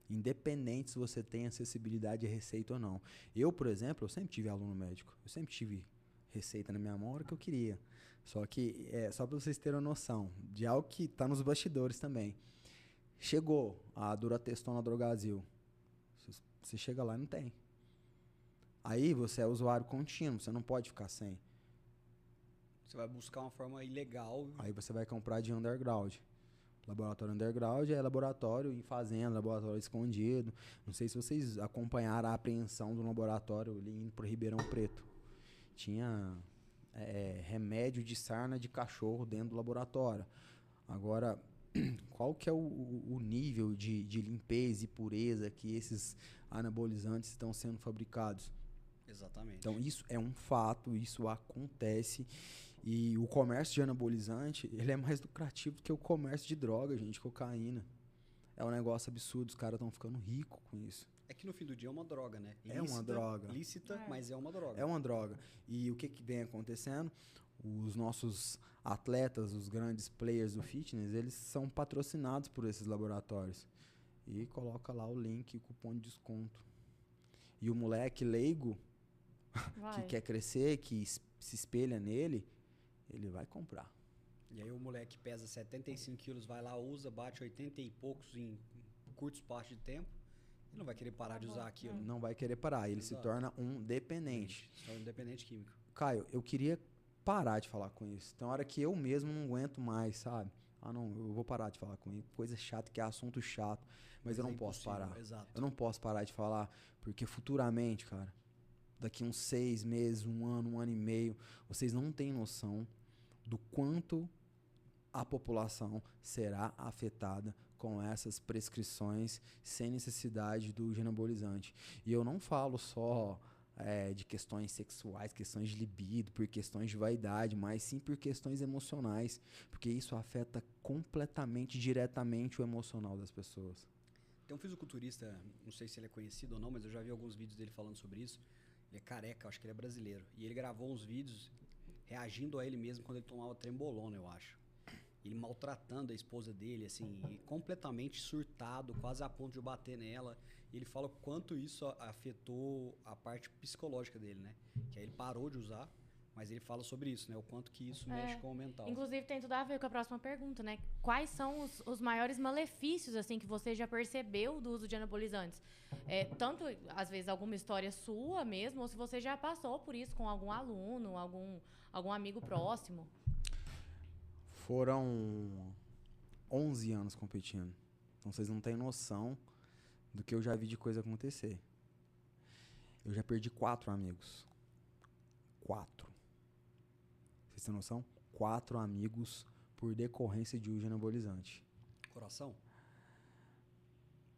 Independente se você tem acessibilidade à receita ou não. Eu, por exemplo, eu sempre tive aluno médico. Eu sempre tive receita na minha mão a hora que eu queria. Só que, só para vocês terem uma noção, de algo que está nos bastidores também. Chegou a Durateston na Drogazil. Você chega lá e não tem. Aí você é usuário contínuo, você não pode ficar sem. Você vai buscar uma forma ilegal. Aí você vai comprar de underground. Laboratório underground é laboratório em fazenda, laboratório escondido. Não sei se vocês acompanharam a apreensão do laboratório ali indo para Ribeirão Preto. Tinha remédio de sarna de cachorro dentro do laboratório. Agora, qual que é o nível de limpeza e pureza que esses anabolizantes estão sendo fabricados? Exatamente. Então, isso é um fato, isso acontece. E o comércio de anabolizante, ele é mais lucrativo do que o comércio de droga, gente, cocaína. É um negócio absurdo, os caras estão ficando ricos com isso. É que no fim do dia é uma droga, né? É uma droga. Lícita, mas é uma droga. É uma droga. E o que vem acontecendo? Os nossos atletas, os grandes players do fitness, eles são patrocinados por esses laboratórios. E coloca lá o link, o cupom de desconto. E o moleque leigo, que quer crescer, que se espelha nele, ele vai comprar. E aí o moleque pesa 75 quilos, vai lá, usa, bate 80 e poucos em curto espaço de tempo, ele não vai querer parar de usar aquilo. Não vai querer parar, ele se torna um dependente. Se torna um dependente químico. Caio, eu queria parar de falar com isso. Tem hora que eu mesmo não aguento mais, sabe? Ah, não, eu vou parar de falar com ele. Coisa chata, que é assunto chato. Mas eu não posso parar. Exato. Eu não posso parar de falar, porque futuramente, cara, daqui uns 6 meses, 1 ano, 1 ano e meio, vocês não têm noção do quanto a população será afetada com essas prescrições sem necessidade do anabolizante. E eu não falo só de questões sexuais, questões de libido, por questões de vaidade, mas sim por questões emocionais, porque isso afeta completamente, diretamente o emocional das pessoas. Tem um fisiculturista, não sei se ele é conhecido ou não, mas eu já vi alguns vídeos dele falando sobre isso. Ele é careca, acho que ele é brasileiro. E ele gravou uns vídeos reagindo a ele mesmo quando ele tomava trembolona, eu acho. ele maltratando a esposa dele, assim, e completamente surtado, quase a ponto de bater nela. E ele fala o quanto isso afetou a parte psicológica dele, né? Que aí ele parou de usar, mas ele fala sobre isso, né? O quanto que isso mexe com o mental. Inclusive, tem tudo a ver com a próxima pergunta, né? Quais são os maiores malefícios, assim, que você já percebeu do uso de anabolizantes? Tanto, às vezes, alguma história sua mesmo, ou se você já passou por isso com algum aluno, algum amigo próximo. Foram 11 anos competindo. Então, vocês não têm noção do que eu já vi de coisa acontecer. Eu já perdi 4 amigos. 4. Vocês têm noção? 4 amigos por decorrência de uso de anabolizante. Coração?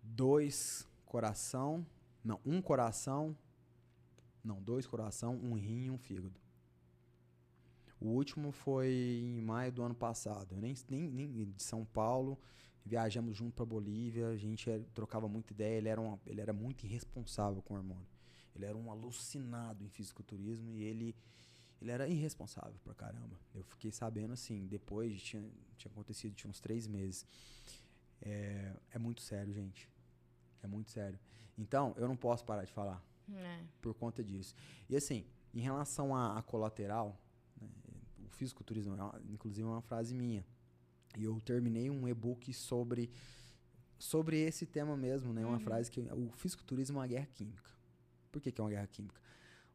2 coração. Não, 1 coração. Não, 2 coração, 1 rim e 1 fígado. O último foi em maio do ano passado. Eu nem de São Paulo. Viajamos junto para Bolívia. A gente trocava muita ideia. Ele era muito irresponsável com o hormônio. Ele era um alucinado em fisiculturismo e ele era irresponsável pra caramba. Eu fiquei sabendo assim, depois tinha acontecido, tinha uns 3 meses. É muito sério, gente. É muito sério. Então, eu não posso parar de falar por conta disso. E assim, em relação a colateral, né, o fisiculturismo, inclusive é uma frase minha. E eu terminei um e-book sobre esse tema mesmo, né? Uma frase que o fisiculturismo é uma guerra química. Por que é uma guerra química?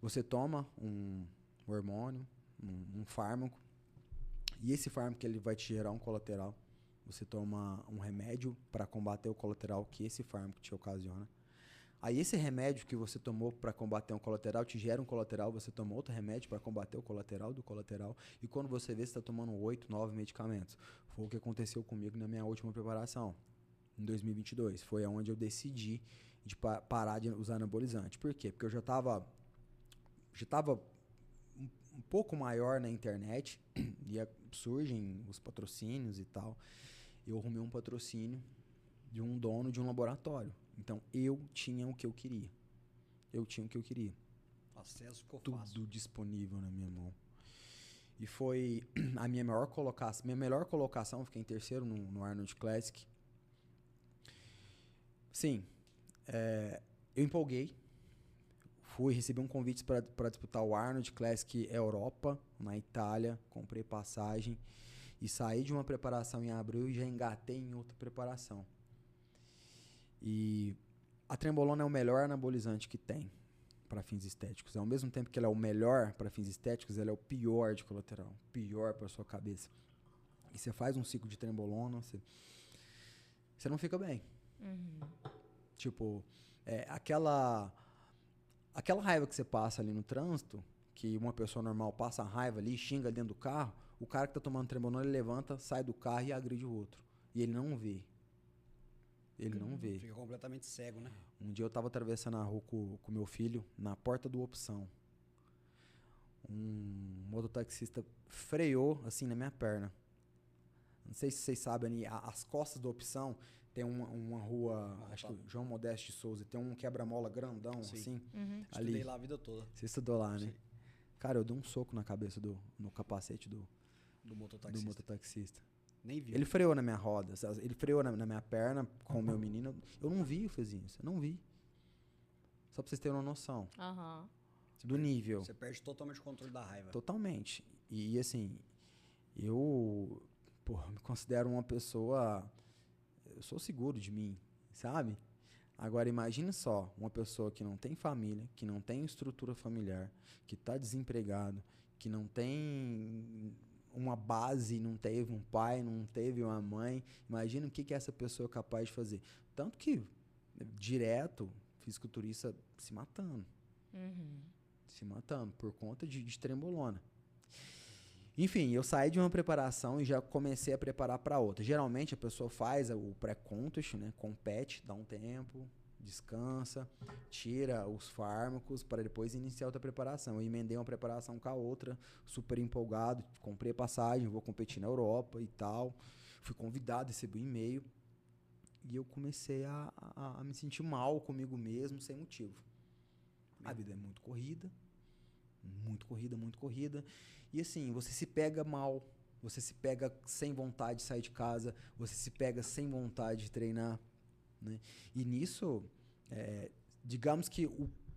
Você toma um hormônio, um fármaco, e esse fármaco ele vai te gerar um colateral. Você toma um remédio para combater o colateral que esse fármaco te ocasiona. Aí esse remédio que você tomou para combater um colateral te gera um colateral, você toma outro remédio para combater o colateral do colateral, e quando você vê, você está tomando 8, 9 medicamentos. Foi o que aconteceu comigo na minha última preparação, em 2022. Foi onde eu decidi de parar de usar anabolizante. Por quê? Porque eu já estava um pouco maior na internet, e surgem os patrocínios e tal. Eu arrumei um patrocínio de um dono de um laboratório. Então, eu tinha o que eu queria. Acesso ficou Tudo fácil. disponível na minha mão. E foi a minha melhor colocação. Minha melhor colocação, fiquei em terceiro no Arnold Classic. Sim, eu empolguei. Recebi um convite para disputar o Arnold Classic Europa, na Itália. Comprei passagem e saí de uma preparação em abril e já engatei em outra preparação. E a trembolona é o melhor anabolizante que tem para fins estéticos. Ao mesmo tempo que ela é o melhor para fins estéticos, ela é o pior de colateral, pior para sua cabeça. E você faz um ciclo de trembolona, você não fica bem. Tipo, aquela raiva que você passa ali no trânsito, que uma pessoa normal passa a raiva ali, xinga dentro do carro, o cara que tá tomando trembolona, ele levanta, sai do carro e agride o outro. E ele não vê. Fica completamente cego, né? Um dia eu tava atravessando a rua com meu filho, na porta do Opção. Um mototaxista freou, assim, na minha perna. Não sei se vocês sabem ali, as costas do Opção tem uma rua, acho que João Modesto de Souza, tem um quebra-mola grandão, Sim. assim. Ali. Estudei lá a vida toda. Você estudou lá, né? Sim. Cara, eu dei um soco na cabeça no capacete do mototaxista. Nem vi. Ele freou na minha roda, ele freou na minha perna com o meu menino. Eu não vi o Fezinho, eu não vi. Só pra vocês terem uma noção do nível. Você perde totalmente o controle da raiva. Totalmente. E assim, eu me considero uma pessoa... Eu sou seguro de mim, sabe? Agora, imagine só, uma pessoa que não tem família, que não tem estrutura familiar, que tá desempregado, que não tem uma base, não teve um pai, não teve uma mãe. Imagina o que essa pessoa é capaz de fazer. Tanto que, direto, fisiculturista se matando. Se matando por conta de trembolona. Enfim, eu saí de uma preparação e já comecei a preparar para outra. Geralmente a pessoa faz o pré-contest, né? Compete, dá um tempo, descansa, tira os fármacos para depois iniciar outra preparação. Eu emendei uma preparação com a outra, super empolgado, comprei passagem, vou competir na Europa e tal. Fui convidado, recebi um e-mail e eu comecei a me sentir mal comigo mesmo, sem motivo. A vida é muito corrida. Muito corrida. E assim, você se pega mal você se pega sem vontade de sair de casa, você se pega sem vontade de treinar, né? E nisso, digamos que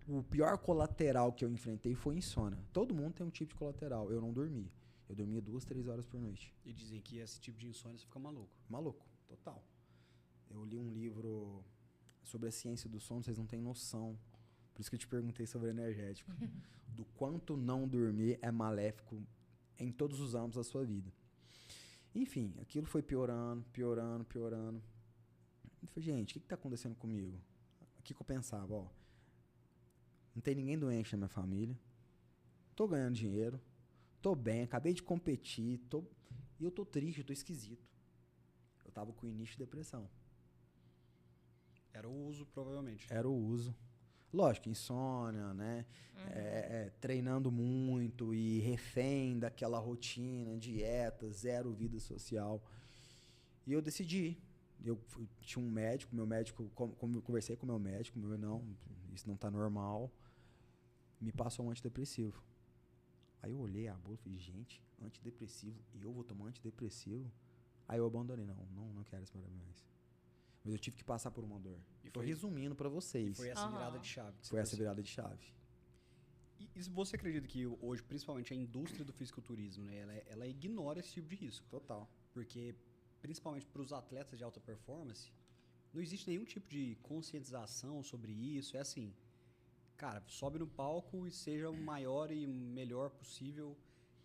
o pior colateral que eu enfrentei foi insônia. Todo mundo tem um tipo de colateral. Eu não dormi. Eu dormia 2, 3 horas por noite. E dizem que esse tipo de insônia você fica maluco. Maluco, total. Eu li um livro sobre a ciência do sono, vocês não têm noção. Por isso que eu te perguntei sobre energético. Do quanto não dormir é maléfico em todos os âmbitos da sua vida. Enfim, aquilo foi piorando. Eu falei, gente, o que está acontecendo comigo? O que eu pensava? Ó, não tem ninguém doente na minha família. Tô ganhando dinheiro. Tô bem, acabei de competir. E eu tô triste, eu tô esquisito. Eu tava com início de depressão. Era o uso, provavelmente. Era o uso. Lógico, insônia, né? Treinando muito e refém daquela rotina, dieta, zero vida social. E eu decidi. Tinha um médico, meu médico, como eu conversei com o meu médico, não, isso não tá normal. Me passou um antidepressivo. Aí eu olhei a bula e falei, gente, antidepressivo, eu vou tomar antidepressivo? Aí eu abandonei, não quero esse problema mais. Mas eu tive que passar por uma dor. E tô resumindo pra vocês. E foi essa virada de chave. Foi essa virada de chave. E você acredita que hoje, principalmente a indústria do fisiculturismo, né, ela ignora esse tipo de risco? Total. Porque, principalmente para os atletas de alta performance, não existe nenhum tipo de conscientização sobre isso. É assim, cara, sobe no palco e seja o maior e melhor possível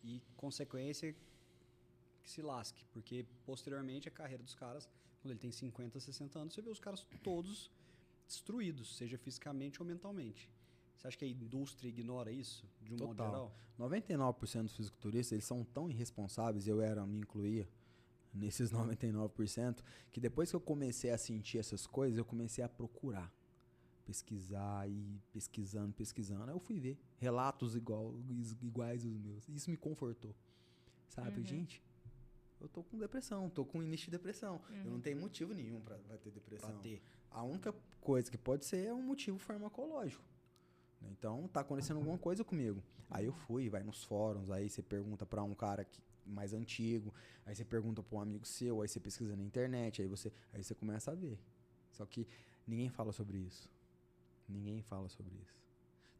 e, consequência, que se lasque. Porque, posteriormente, a carreira dos caras, quando ele tem 50, 60 anos, você vê os caras todos destruídos, seja fisicamente ou mentalmente. Você acha que a indústria ignora isso, de um modo geral? 99% dos fisiculturistas, eles são tão irresponsáveis, me incluía nesses 99%, que depois que eu comecei a sentir essas coisas, eu comecei a procurar, pesquisar e pesquisando. Aí eu fui ver relatos iguais aos meus. Isso me confortou. Sabe, gente, eu tô com depressão, tô com início de depressão. Eu não tenho motivo nenhum pra ter depressão. A única coisa que pode ser é um motivo farmacológico. Então, tá acontecendo alguma coisa comigo. Aí eu vai nos fóruns, aí você pergunta pra um cara mais antigo, aí você pergunta pra um amigo seu, aí você pesquisa na internet, aí você começa a ver. Só que ninguém fala sobre isso.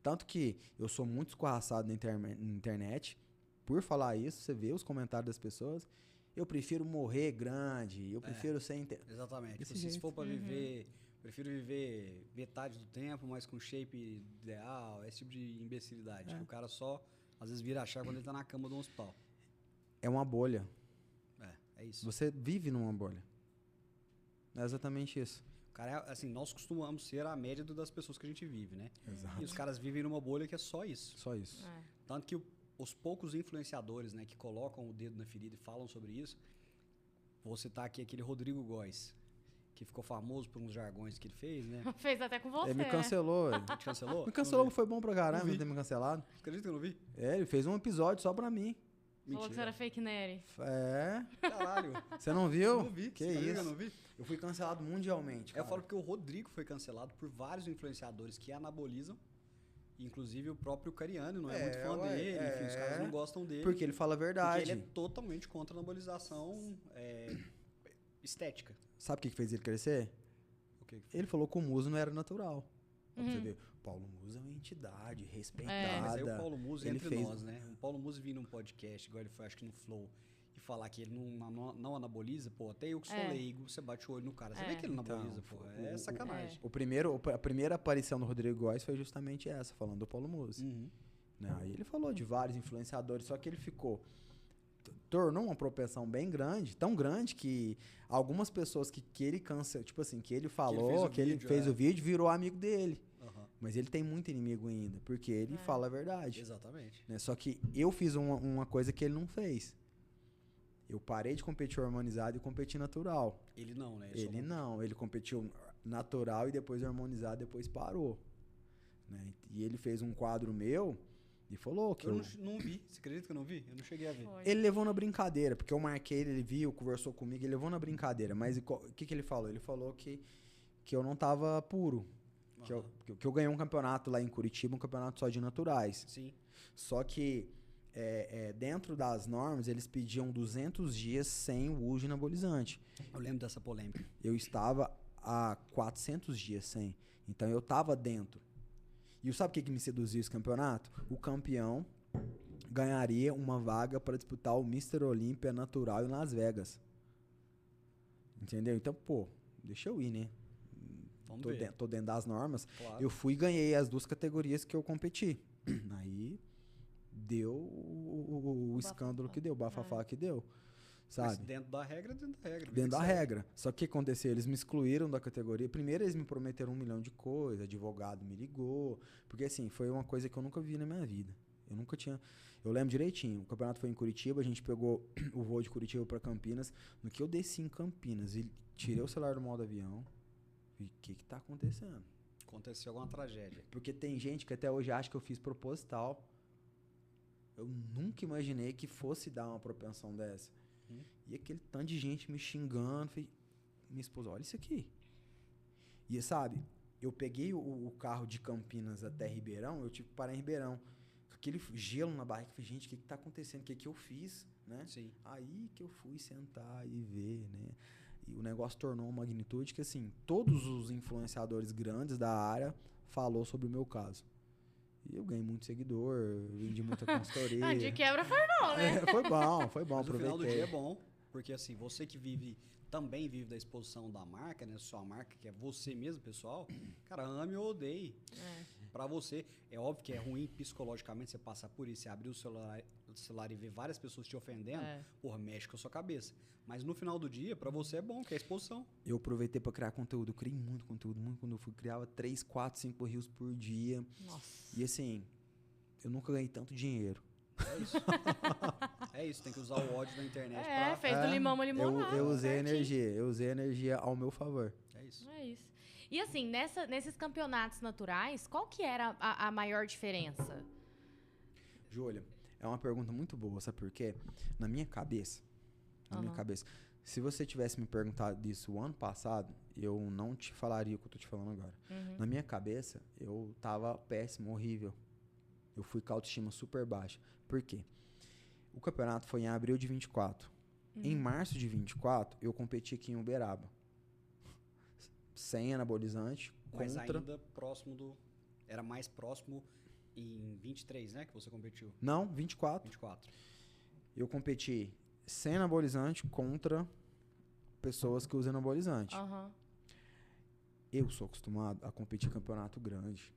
Tanto que eu sou muito escorraçado na internet. Por falar isso, você vê os comentários das pessoas. Eu prefiro morrer grande, eu prefiro ser... Exatamente. Se for pra viver... Prefiro viver metade do tempo, mas com shape ideal, esse tipo de imbecilidade. Que o cara só, às vezes, vira a chave quando ele tá na cama do hospital. É uma bolha. É isso. Você vive numa bolha. É exatamente isso. O cara assim, nós costumamos ser a média das pessoas que a gente vive, né? Exato. E os caras vivem numa bolha que é só isso. Só isso. Tanto que os poucos influenciadores, né, que colocam o dedo na ferida e falam sobre isso, vou citar aqui aquele Rodrigo Góes, que ficou famoso por uns jargões que ele fez, né? Fez até com você. Ele me cancelou. Ele te cancelou? Me cancelou, foi bom pra caramba ele ter me cancelado. Acredita que eu não vi? Ele fez um episódio só pra mim. Falou que você era fake Nery. Caralho. Você não viu? Não vi. Que isso? Eu não vi. Eu fui cancelado mundialmente, cara. Eu falo porque o Rodrigo foi cancelado por vários influenciadores que anabolizam. Inclusive o próprio Cariani não é muito fã dele. Enfim, os caras não gostam dele. Porque ele fala a verdade. Porque ele é totalmente contra a anabolização estética. Sabe o que fez ele crescer? Ele falou que o Muso não era natural. Pra você ver, o Paulo Muso é uma entidade respeitada. Mas aí o Paulo Muso ele entre fez... nós, né? O Paulo Muso vir num podcast, igual ele foi, acho que no Flow, e falar que ele não anaboliza, pô, até eu que sou leigo, você bate o olho no cara. Você vê que ele anaboliza, pô. É sacanagem. A primeira aparição do Rodrigo Góes foi justamente essa, falando do Paulo Muso. Né? Aí ele falou de vários influenciadores, só que ele tornou uma propensão bem grande, tão grande que algumas pessoas que ele cancelou, tipo assim, que ele falou, que ele fez o vídeo, virou amigo dele. Mas ele tem muito inimigo ainda, porque ele fala a verdade. Exatamente. Né? Só que eu fiz uma coisa que ele não fez. Eu parei de competir hormonizado e competi natural. Ele não, né? Ele não. Ele competiu natural e depois hormonizado, depois parou. Né? E ele fez um quadro meu e falou que eu não vi. Você acredita que eu não vi? Eu não cheguei a ver. Ele levou na brincadeira, porque eu marquei ele viu, conversou comigo, ele levou na brincadeira. Mas o que ele falou? Ele falou que eu não tava puro. Que eu ganhei um campeonato lá em Curitiba, um campeonato só de naturais. Sim. Só que dentro das normas, eles pediam 200 dias sem o uso de anabolizante. Eu lembro dessa polêmica. Eu estava há 400 dias sem. Então eu estava dentro. E sabe o que me seduziu esse campeonato? O campeão ganharia uma vaga para disputar o Mr. Olímpia Natural em Las Vegas. Entendeu? Então, pô, deixa eu ir, né? Tô dentro das normas. Claro. Eu fui e ganhei as 2 categorias que eu competi. Aí deu o escândalo que deu, o bafafá que deu. Sabe? Mas dentro da regra, dentro da regra. Dentro da regra. Só que o que aconteceu? Eles me excluíram da categoria. Primeiro eles me prometeram 1 milhão de coisas, advogado me ligou. Porque assim, foi uma coisa que eu nunca vi na minha vida. Eu nunca tinha... Eu lembro direitinho, o campeonato foi em Curitiba, a gente pegou o voo de Curitiba para Campinas. No que eu desci em Campinas e tirei o celular do modo avião, e o que tá acontecendo? Aconteceu alguma tragédia. Porque tem gente que até hoje acha que eu fiz proposital. Eu nunca imaginei que fosse dar uma propensão dessa. E aquele tanto de gente me xingando. Falei, minha esposa, olha isso aqui. E sabe, eu peguei o carro de Campinas até Ribeirão, eu tive que parar em Ribeirão. Com aquele gelo na barriga, falei, gente, o que tá acontecendo? O que eu fiz? Né? Sim. Aí que eu fui sentar e ver, né? E o negócio tornou uma magnitude que, assim, todos os influenciadores grandes da área falou sobre o meu caso. E eu ganhei muito seguidor, vendi muita consultoria. De quebra foi bom, né? Foi bom, Mas no final do dia aproveitei. é bom, porque assim, você que também vive da exposição da marca, né? Sua marca, que é você mesmo, pessoal, cara, ame ou odeie. Pra você, é óbvio que é ruim psicologicamente você passar por isso, você abrir o celular e ver várias pessoas te ofendendo, porra, mexe com a sua cabeça. Mas no final do dia, pra você é bom, que é a exposição. Eu aproveitei pra criar conteúdo, eu criei muito conteúdo, quando eu fui, criava 3, 4, 5 reels por dia. Nossa. E assim, eu nunca ganhei tanto dinheiro. É isso. É isso, tem que usar o ódio da internet pra... Fez do limão uma limonada. Eu usei certinho. energia ao meu favor. É isso. É isso. E assim, nesses campeonatos naturais, qual que era a maior diferença? Júlia, é uma pergunta muito boa, sabe por quê? Na minha cabeça, se você tivesse me perguntado isso o ano passado, eu não te falaria o que eu tô te falando agora. Na minha cabeça, eu tava péssimo, horrível. Eu fui com a autoestima super baixa. Por quê? O campeonato foi em abril de 24. Em março de 24, eu competi aqui em Uberaba. Sem anabolizante, Mas contra... ainda próximo do... Era mais próximo em 23, né? Que você competiu. Não, 24. 24. Eu competi sem anabolizante contra pessoas que usam anabolizante. Eu sou acostumado a competir em campeonato grande.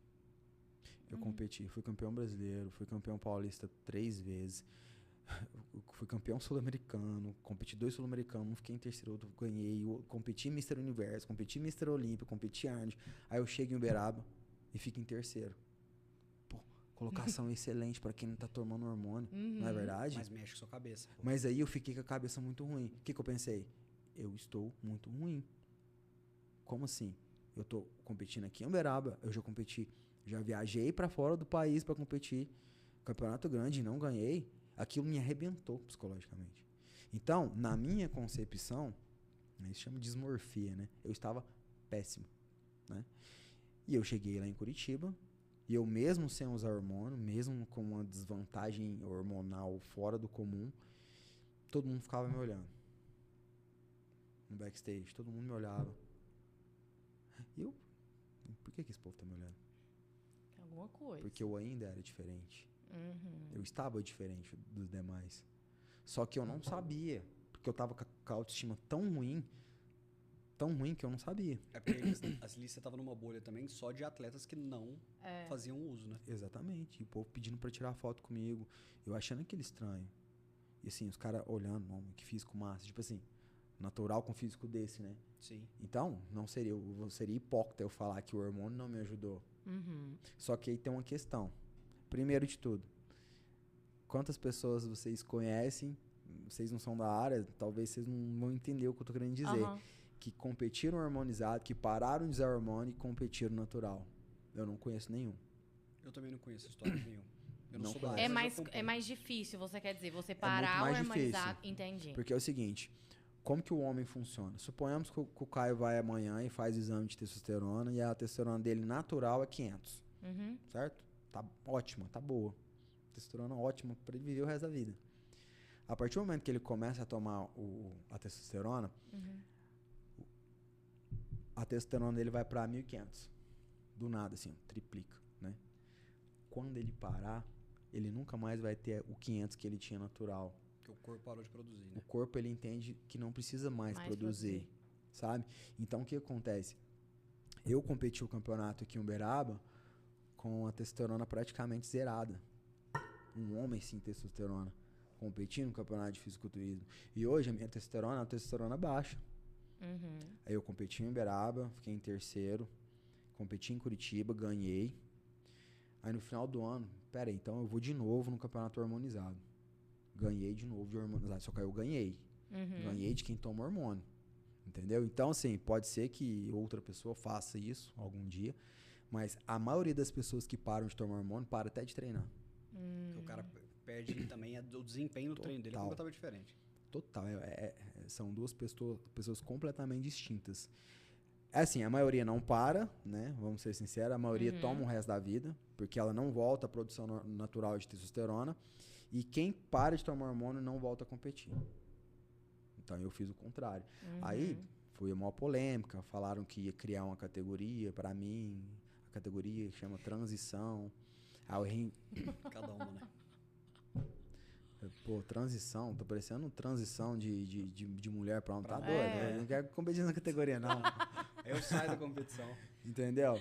Eu competi, fui campeão brasileiro, fui campeão paulista 3 vezes, fui campeão sul-americano, competi 2 sul-americanos, um fiquei em terceiro, outro ganhei, competi Mr. Universo, competi Mr. Olímpia, competi Arnold. Aí eu chego em Uberaba e fico em terceiro. Pô, colocação excelente pra quem não tá tomando hormônio, não é verdade? Mas mexe com a sua cabeça. Pô. Mas aí eu fiquei com a cabeça muito ruim. O que eu pensei? Eu estou muito ruim. Como assim? Eu tô competindo aqui em Uberaba, eu já viajei pra fora do país pra competir. Campeonato grande e não ganhei. Aquilo me arrebentou psicologicamente. Então, na minha concepção, isso chama de dismorfia, né? Eu estava péssimo, né? E eu cheguei lá em Curitiba, e eu mesmo sem usar hormônio, mesmo com uma desvantagem hormonal fora do comum, todo mundo ficava me olhando. No backstage, todo mundo me olhava. E eu, por que esse povo tá me olhando? Alguma coisa. Porque eu ainda era diferente. Eu estava diferente dos demais. Só que eu não sabia. Porque eu estava com a autoestima tão ruim que eu não sabia. É porque ali você tava numa bolha também só de atletas que não faziam uso, né? Exatamente. E o povo pedindo pra tirar foto comigo. Eu achando aquele estranho. E assim, os caras olhando, que físico massa. Tipo assim, natural com físico desse, né? Sim. Então, seria hipócrita eu falar que o hormônio não me ajudou. Só que aí tem uma questão. Primeiro de tudo, quantas pessoas vocês conhecem, vocês não são da área, talvez vocês não vão entender o que eu tô querendo dizer, que competiram hormonizado, que pararam de usar hormônio e competiram natural. Eu não conheço nenhum. Eu também não conheço história nenhuma. Eu não Não sou da conheço. área. É mais difícil, você quer dizer, você parar mais o harmonizado. difícil. Entendi. Porque é o seguinte, como que o homem funciona? Suponhamos que o Caio vai amanhã e faz o exame de testosterona e a testosterona dele natural é 500, certo? Tá ótima, tá boa. Testosterona ótima para ele viver o resto da vida. A partir do momento que ele começa a tomar a testosterona, a testosterona dele vai para 1.500. Do nada, assim, triplica, né? Quando ele parar, ele nunca mais vai ter o 500 que ele tinha natural. Porque o corpo parou de produzir, né? O corpo, ele entende que não precisa mais produzir, sabe? Então, o que acontece? Eu competi o campeonato aqui em Uberaba com a testosterona praticamente zerada. Um homem sem testosterona. Competindo no campeonato de fisiculturismo. E hoje a minha testosterona é uma testosterona baixa. Aí eu competi em Uberaba, fiquei em terceiro. Competi em Curitiba, ganhei. Aí no final do ano, peraí, então eu vou de novo no campeonato hormonizado. Ganhei de novo de hormonizado, só que aí eu ganhei. Ganhei de quem toma hormônio. Entendeu? Então, assim, pode ser que outra pessoa faça isso algum dia, mas a maioria das pessoas que param de tomar hormônio para até de treinar. Porque o cara perde também o desempenho no treino dele é completamente diferente. Total. São duas pessoas completamente distintas. É assim, a maioria não para, né? Vamos ser sinceros, a maioria toma o resto da vida, porque ela não volta à produção natural de testosterona, e quem para de tomar hormônio não volta a competir. Então eu fiz o contrário. Aí foi uma polêmica, falaram que ia criar uma categoria para mim, a categoria que chama transição. Aí Cada uma, né? Pô, transição, tô parecendo transição de mulher pra homem, tá doido? Eu não quero competir na categoria, não. Eu saio da competição. Entendeu?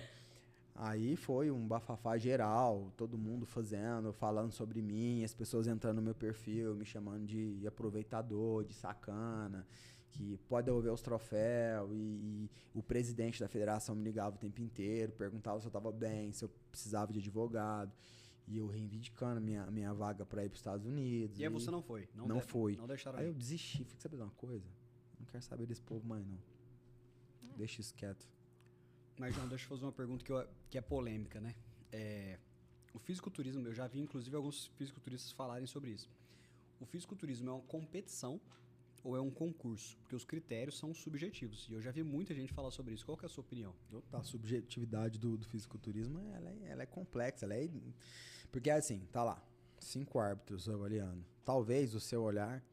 Aí foi um bafafá geral, todo mundo falando sobre mim, as pessoas entrando no meu perfil, me chamando de aproveitador, de sacana, que pode devolver os troféus, e o presidente da federação me ligava o tempo inteiro, perguntava se eu tava bem, se eu precisava de advogado, e eu reivindicando minha vaga para ir para os Estados Unidos. E aí você não foi? Não fui. Não deixaram aí eu desisti, fiquei sabendo uma coisa? Não quero saber desse povo mais, não. Deixa isso quieto. Mas, João, deixa eu fazer uma pergunta que é polêmica, né? O fisiculturismo, eu já vi, inclusive, alguns fisiculturistas falarem sobre isso. O fisiculturismo é uma competição ou é um concurso? Porque os critérios são subjetivos. E eu já vi muita gente falar sobre isso. Qual que é a sua opinião? A subjetividade do fisiculturismo, ela é complexa. Porque, assim, tá lá, 5 árbitros avaliando. Talvez o seu olhar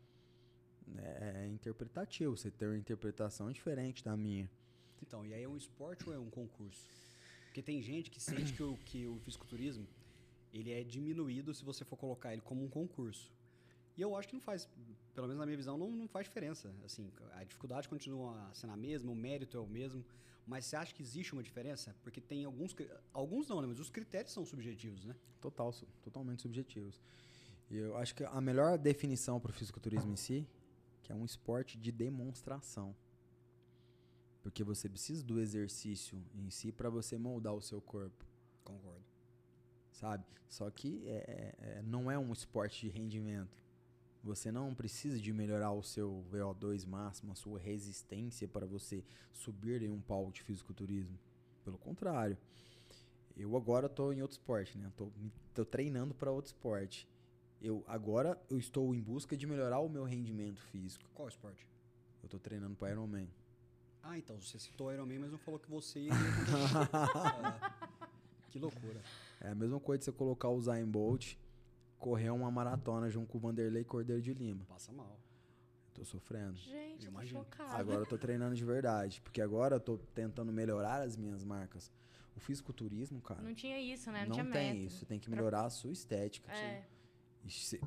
é interpretativo. Você tem uma interpretação diferente da minha. Então, e aí é um esporte ou é um concurso? Porque tem gente que sente que o fisiculturismo ele é diminuído se você for colocar ele como um concurso. E eu acho que não faz, pelo menos na minha visão, não faz diferença. Assim, a dificuldade continua sendo a mesma, o mérito é o mesmo, mas você acha que existe uma diferença? Porque tem alguns não, né? Mas os critérios são subjetivos, né? Totalmente subjetivos. E eu acho que a melhor definição para o fisiculturismo em si, que é um esporte de demonstração. Porque você precisa do exercício em si para você moldar o seu corpo. Concordo. Sabe? Só que não é um esporte de rendimento. Você não precisa de melhorar o seu VO2 máximo, a sua resistência para você subir em um palco de fisiculturismo. Pelo contrário. Eu agora estou em outro esporte, né? Tô treinando para outro esporte. Agora eu estou em busca de melhorar o meu rendimento físico. Qual esporte? Eu estou treinando para Ironman. Ah, então, você citou Ironman, mas não falou que você ia... Que loucura. É a mesma coisa de você colocar o Usain Bolt, correr uma maratona junto com o Vanderlei Cordeiro de Lima. Passa mal. Tô sofrendo. Gente, eu tô chocada. Agora eu tô treinando de verdade, porque agora eu tô tentando melhorar as minhas marcas. O fisiculturismo, cara... Não tinha isso, né? Não tinha tem método. isso. Você tem que melhorar a sua estética.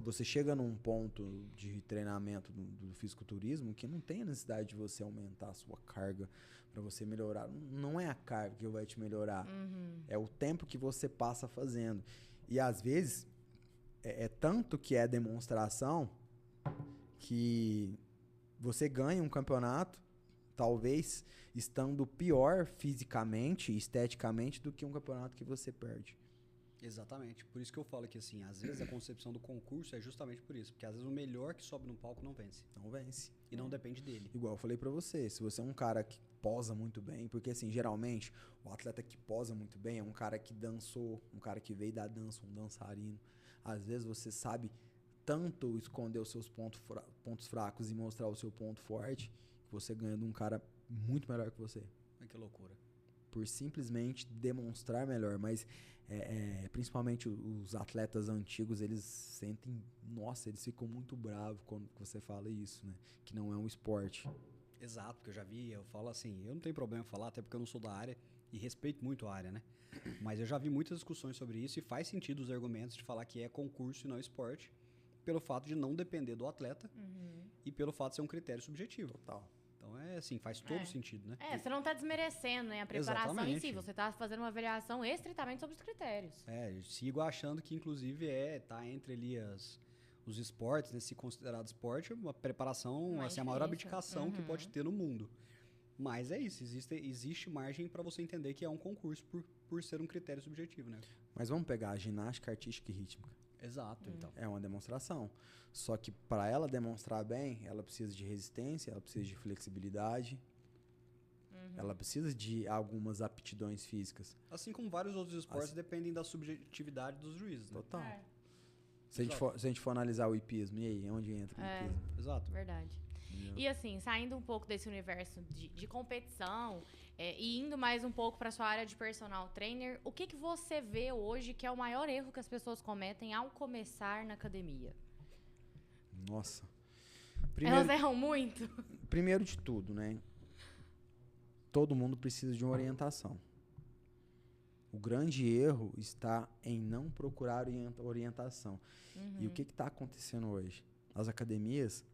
Você chega num ponto de treinamento do fisiculturismo que não tem a necessidade de você aumentar a sua carga para você melhorar. Não é a carga que vai te melhorar. É o tempo que você passa fazendo. E às vezes é tanto que é demonstração que você ganha um campeonato talvez estando pior fisicamente e esteticamente do que um campeonato que você perde. Exatamente. Por isso que eu falo que, assim, às vezes a concepção do concurso é justamente por isso. Porque às vezes o melhor que sobe no palco não vence. Não vence. E não depende dele. Igual eu falei pra você, se você é um cara que posa muito bem, porque assim, geralmente, o atleta que posa muito bem é um cara que dançou, um cara que veio da dança, um dançarino. Às vezes você sabe tanto esconder os seus pontos fracos e mostrar o seu ponto forte, que você ganha de um cara muito melhor que você. Ai, que loucura. Por simplesmente demonstrar melhor, mas principalmente os atletas antigos, eles sentem, nossa, eles ficam muito bravos quando você fala isso, né? Que não é um esporte. Exato, porque eu já vi, eu falo assim, eu não tenho problema em falar, até porque eu não sou da área e respeito muito a área, né? Mas eu já vi muitas discussões sobre isso e faz sentido os argumentos de falar que é concurso e não esporte, pelo fato de não depender do atleta e pelo fato de ser um critério subjetivo. Total. Então assim, faz todo sentido, né? Você não tá desmerecendo, né, a preparação em si, Exatamente. você tá fazendo uma avaliação estritamente sobre os critérios. Eu sigo achando que, inclusive, tá entre ali os esportes, né, se considerado esporte, uma preparação, Mais assim, a maior difícil. abdicação que pode ter no mundo. Mas é isso, existe margem para você entender que é um concurso por ser um critério subjetivo, né? Mas vamos pegar a ginástica artística e rítmica. Exato, então. É uma demonstração. Só que para ela demonstrar bem, ela precisa de resistência, ela precisa de flexibilidade, ela precisa de algumas aptidões físicas. Assim como vários outros esportes dependem da subjetividade dos juízes, né? Total. É. Se a gente for analisar o hipismo, e aí, onde entra o hipismo? Exato. Verdade. E assim, saindo um pouco desse universo de competição e indo mais um pouco para sua área de personal trainer, o que você vê hoje que é o maior erro que as pessoas cometem ao começar na academia? Nossa. Elas erram muito? Primeiro de tudo, né? Todo mundo precisa de uma orientação. O grande erro está em não procurar orientação. E o que está acontecendo hoje? As academias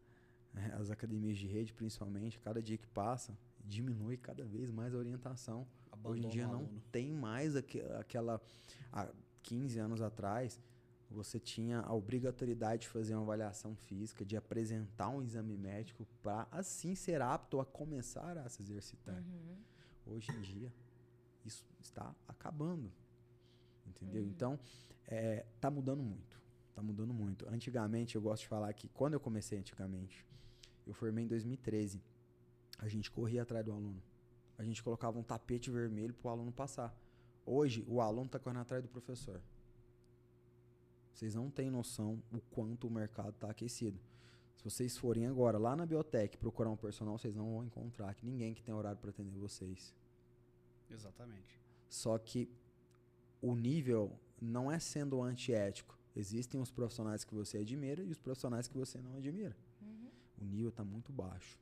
de rede, principalmente, cada dia que passa, diminui cada vez mais a orientação. Hoje em dia não tem mais aquela... Há 15 anos atrás, você tinha a obrigatoriedade de fazer uma avaliação física, de apresentar um exame médico para, assim, ser apto a começar a se exercitar. Hoje em dia, isso está acabando, entendeu? Então, tá mudando muito. Tá mudando muito. Antigamente, eu gosto de falar que quando eu comecei antigamente, eu formei em 2013, a gente corria atrás do aluno. A gente colocava um tapete vermelho pro aluno passar. Hoje, o aluno tá correndo atrás do professor. Vocês não têm noção o quanto o mercado tá aquecido. Se vocês forem agora lá na biotech procurar um personal, vocês não vão encontrar ninguém que tem horário para atender vocês. Exatamente. Só que o nível não é sendo antiético. Existem os profissionais que você admira e os profissionais que você não admira. O nível está muito baixo.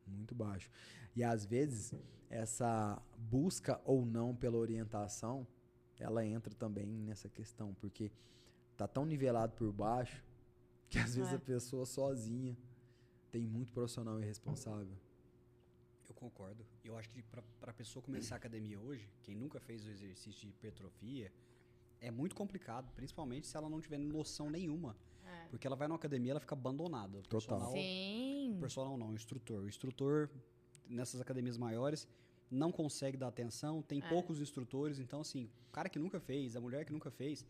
Muito baixo. E às vezes, essa busca ou não pela orientação, ela entra também nessa questão, porque tá tão nivelado por baixo que às vezes a pessoa sozinha tem muito profissional irresponsável. Eu concordo. Eu acho que para a pessoa começar a academia hoje, quem nunca fez o exercício de hipertrofia, é muito complicado, principalmente se ela não tiver noção nenhuma. Porque ela vai numa academia, ela fica abandonada. Total. Sim. O personal não, o instrutor. O instrutor, nessas academias maiores, não consegue dar atenção, tem poucos instrutores. Então, assim, o cara que nunca fez, a mulher que nunca fez,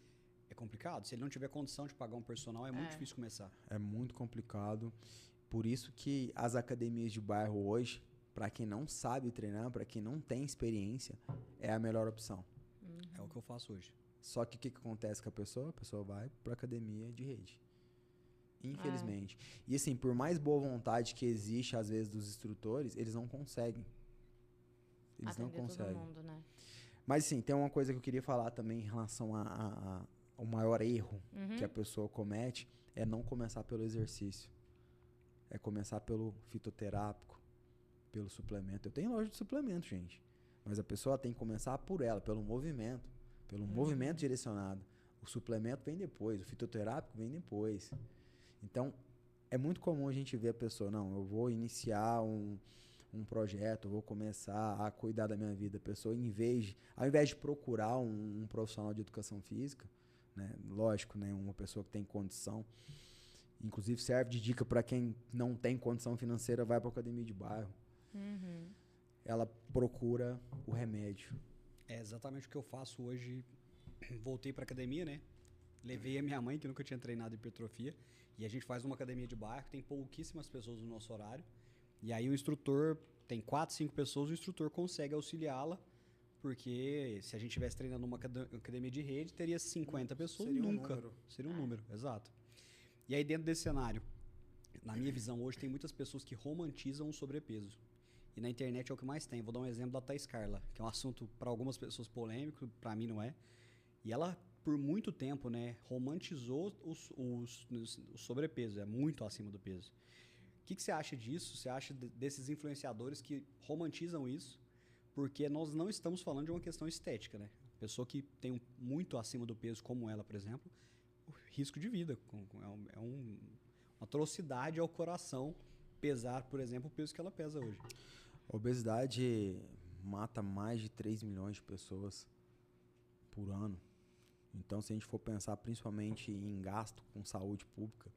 é complicado. Se ele não tiver condição de pagar um personal, é muito difícil começar. É muito complicado. Por isso que as academias de bairro hoje, para quem não sabe treinar, para quem não tem experiência, é a melhor opção. É o que eu faço hoje. Só que o que acontece com a pessoa? A pessoa vai para academia de rede. Infelizmente. E assim, por mais boa vontade que existe, às vezes, dos instrutores, eles não conseguem. Eles não conseguem. Todo mundo, né? Mas assim, tem uma coisa que eu queria falar também em relação ao maior erro que a pessoa comete, é não começar pelo exercício. É começar pelo fitoterápico, pelo suplemento. Eu tenho loja de suplemento, gente. Mas a pessoa tem que começar por ela, pelo movimento. Pelo movimento direcionado. O suplemento vem depois, o fitoterápico vem depois. Então, é muito comum a gente ver a pessoa, não, eu vou iniciar um projeto, eu vou começar a cuidar da minha vida. A pessoa, ao invés de procurar um profissional de educação física, né, lógico, né, uma pessoa que tem condição, inclusive serve de dica para quem não tem condição financeira, vai para a academia de bairro. Ela procura o remédio. É exatamente o que eu faço hoje. Voltei para academia, né? Levei a minha mãe, que nunca tinha treinado hipertrofia, e a gente faz uma academia de bairro, tem pouquíssimas pessoas no nosso horário, e aí o instrutor, tem 4, 5 pessoas, o instrutor consegue auxiliá-la, porque se a gente estivesse treinando numa academia de rede, teria 50 pessoas, Seria nunca. um número. Seria um número, exato. E aí dentro desse cenário, na minha visão hoje, tem muitas pessoas que romantizam o sobrepeso. E na internet é o que mais tem. Vou dar um exemplo da Thaís Carla, que é um assunto para algumas pessoas polêmico, para mim não é. E ela, por muito tempo, né, romantizou o sobrepeso, é muito acima do peso. O que você acha disso? Você acha desses influenciadores que romantizam isso? Porque nós não estamos falando de uma questão estética, né? Pessoa que tem muito acima do peso, como ela, por exemplo, o risco de vida. Uma atrocidade ao coração pesar, por exemplo, o peso que ela pesa hoje. A obesidade mata mais de 3 milhões de pessoas por ano. Então, se a gente for pensar principalmente em gasto com saúde pública,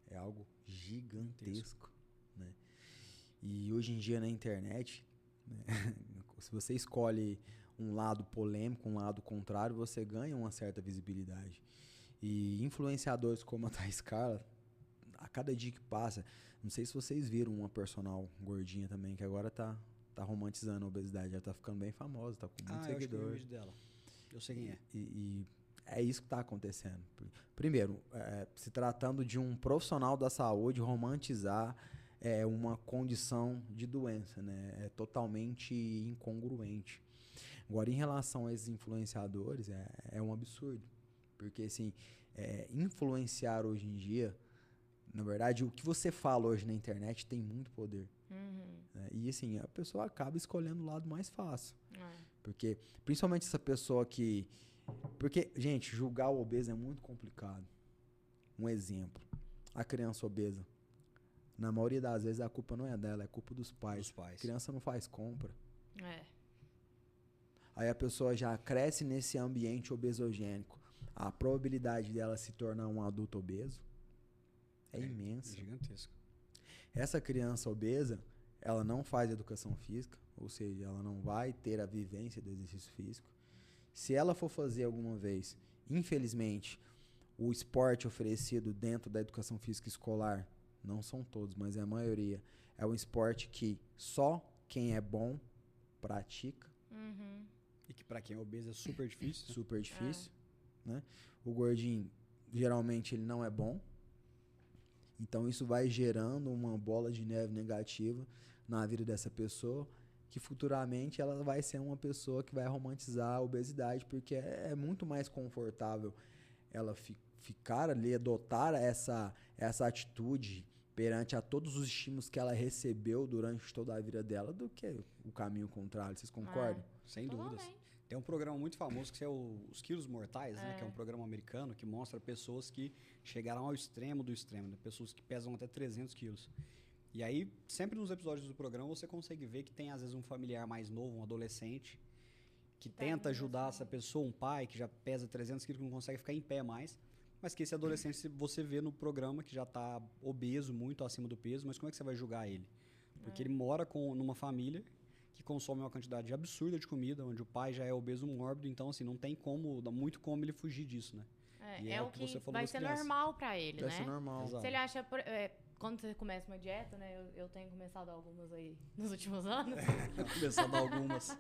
é algo gigantesco, né? E hoje em dia na internet, né, se você escolhe um lado polêmico, um lado contrário, você ganha uma certa visibilidade. E influenciadores como a Thaís Carla, a cada dia que passa, não sei se vocês viram uma personal gordinha também, que agora tá romantizando a obesidade, ela tá ficando bem famosa, tá com muitos seguidores. Eu acho que eu vi o vídeo dela. Eu sei quem é. E é isso que está acontecendo. Primeiro, se tratando de um profissional da saúde, romantizar uma condição de doença, né? É totalmente incongruente. Agora, em relação a esses influenciadores, é um absurdo. Porque, assim, influenciar hoje em dia, na verdade, o que você fala hoje na internet tem muito poder. Né? E, assim, a pessoa acaba escolhendo o lado mais fácil. Porque, principalmente essa pessoa que... Porque, gente, julgar o obeso é muito complicado. Um exemplo. A criança obesa. Na maioria das vezes a culpa não é dela, é culpa dos pais. A criança não faz compra. Aí a pessoa já cresce nesse ambiente obesogênico. A probabilidade dela se tornar um adulto obeso é imensa. É gigantesca. Essa criança obesa, ela não faz educação física, ou seja, ela não vai ter a vivência do exercício físico. Se ela for fazer alguma vez, infelizmente, o esporte oferecido dentro da educação física escolar, não são todos, mas é a maioria, é um esporte que só quem é bom pratica. E que para quem é obeso é super difícil. Super difícil. Né? O gordinho, geralmente, ele não é bom. Então, isso vai gerando uma bola de neve negativa na vida dessa pessoa, que futuramente ela vai ser uma pessoa que vai romantizar a obesidade, porque é muito mais confortável ela ficar ali, adotar essa atitude perante a todos os estímulos que ela recebeu durante toda a vida dela, do que o caminho contrário. Vocês concordam? Sem dúvidas. Tem um programa muito famoso que é Os Quilos Mortais, né? Que é um programa americano que mostra pessoas que chegaram ao extremo do extremo, né? Pessoas que pesam até 300 quilos. E aí, sempre nos episódios do programa, você consegue ver que tem, às vezes, um familiar mais novo, um adolescente, que tenta ajudar essa pessoa, um pai que já pesa 300 quilos, que não consegue ficar em pé mais, mas que esse adolescente você vê no programa que já está obeso, muito acima do peso, mas como é que você vai julgar ele? Porque ele mora numa família que consome uma quantidade absurda de comida, onde o pai já é obeso mórbido, então, assim, não tem muito como ele fugir disso, né? É o que você falou, vai ser normal para ele, né? Vai ser normal. Se ele acha... quando você começa uma dieta, né? Eu tenho começado algumas aí nos últimos anos. Começado algumas.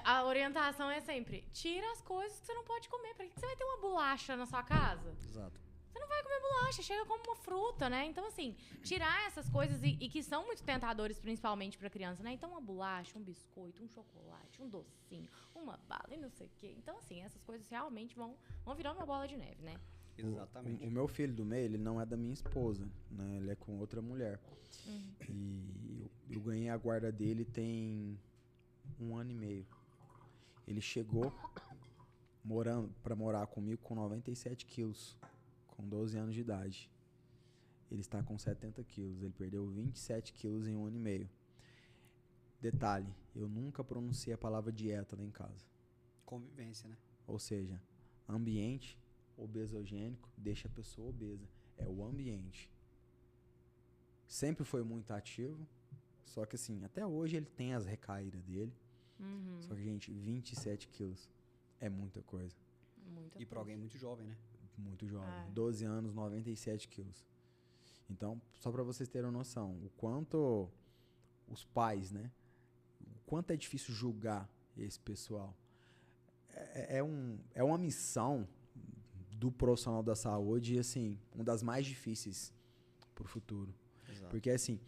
A orientação é sempre, tira as coisas que você não pode comer. Pra que você vai ter uma bolacha na sua casa? Exato. Você não vai comer bolacha, chega como uma fruta, né? Então, assim, tirar essas coisas e que são muito tentadores, principalmente pra criança, né? Então, uma bolacha, um biscoito, um chocolate, um docinho, uma bala e não sei o quê. Então, assim, essas coisas realmente vão virando uma bola de neve, né? Exatamente. O meu filho do meio, ele não é da minha esposa, né? Ele é com outra mulher. E eu ganhei a guarda dele tem 1 ano e meio. Ele chegou pra morar comigo com 97 quilos, com 12 anos de idade. Ele está com 70 quilos. Ele perdeu 27 quilos em 1 ano e meio. Detalhe, eu nunca pronunciei a palavra dieta lá em casa. Convivência, né? Ou seja, ambiente obesogênico deixa a pessoa obesa. É o ambiente. Sempre foi muito ativo, só que assim, até hoje ele tem as recaídas dele. Só que, gente, 27 quilos é muita coisa. E pra alguém muito jovem, né? Muito jovem. 12 anos, 97 quilos. Então, só pra vocês terem uma noção, o quanto os pais, né? O quanto é difícil julgar esse pessoal. É uma missão do profissional da saúde, assim, uma das mais difíceis pro futuro. Exato. Porque, assim,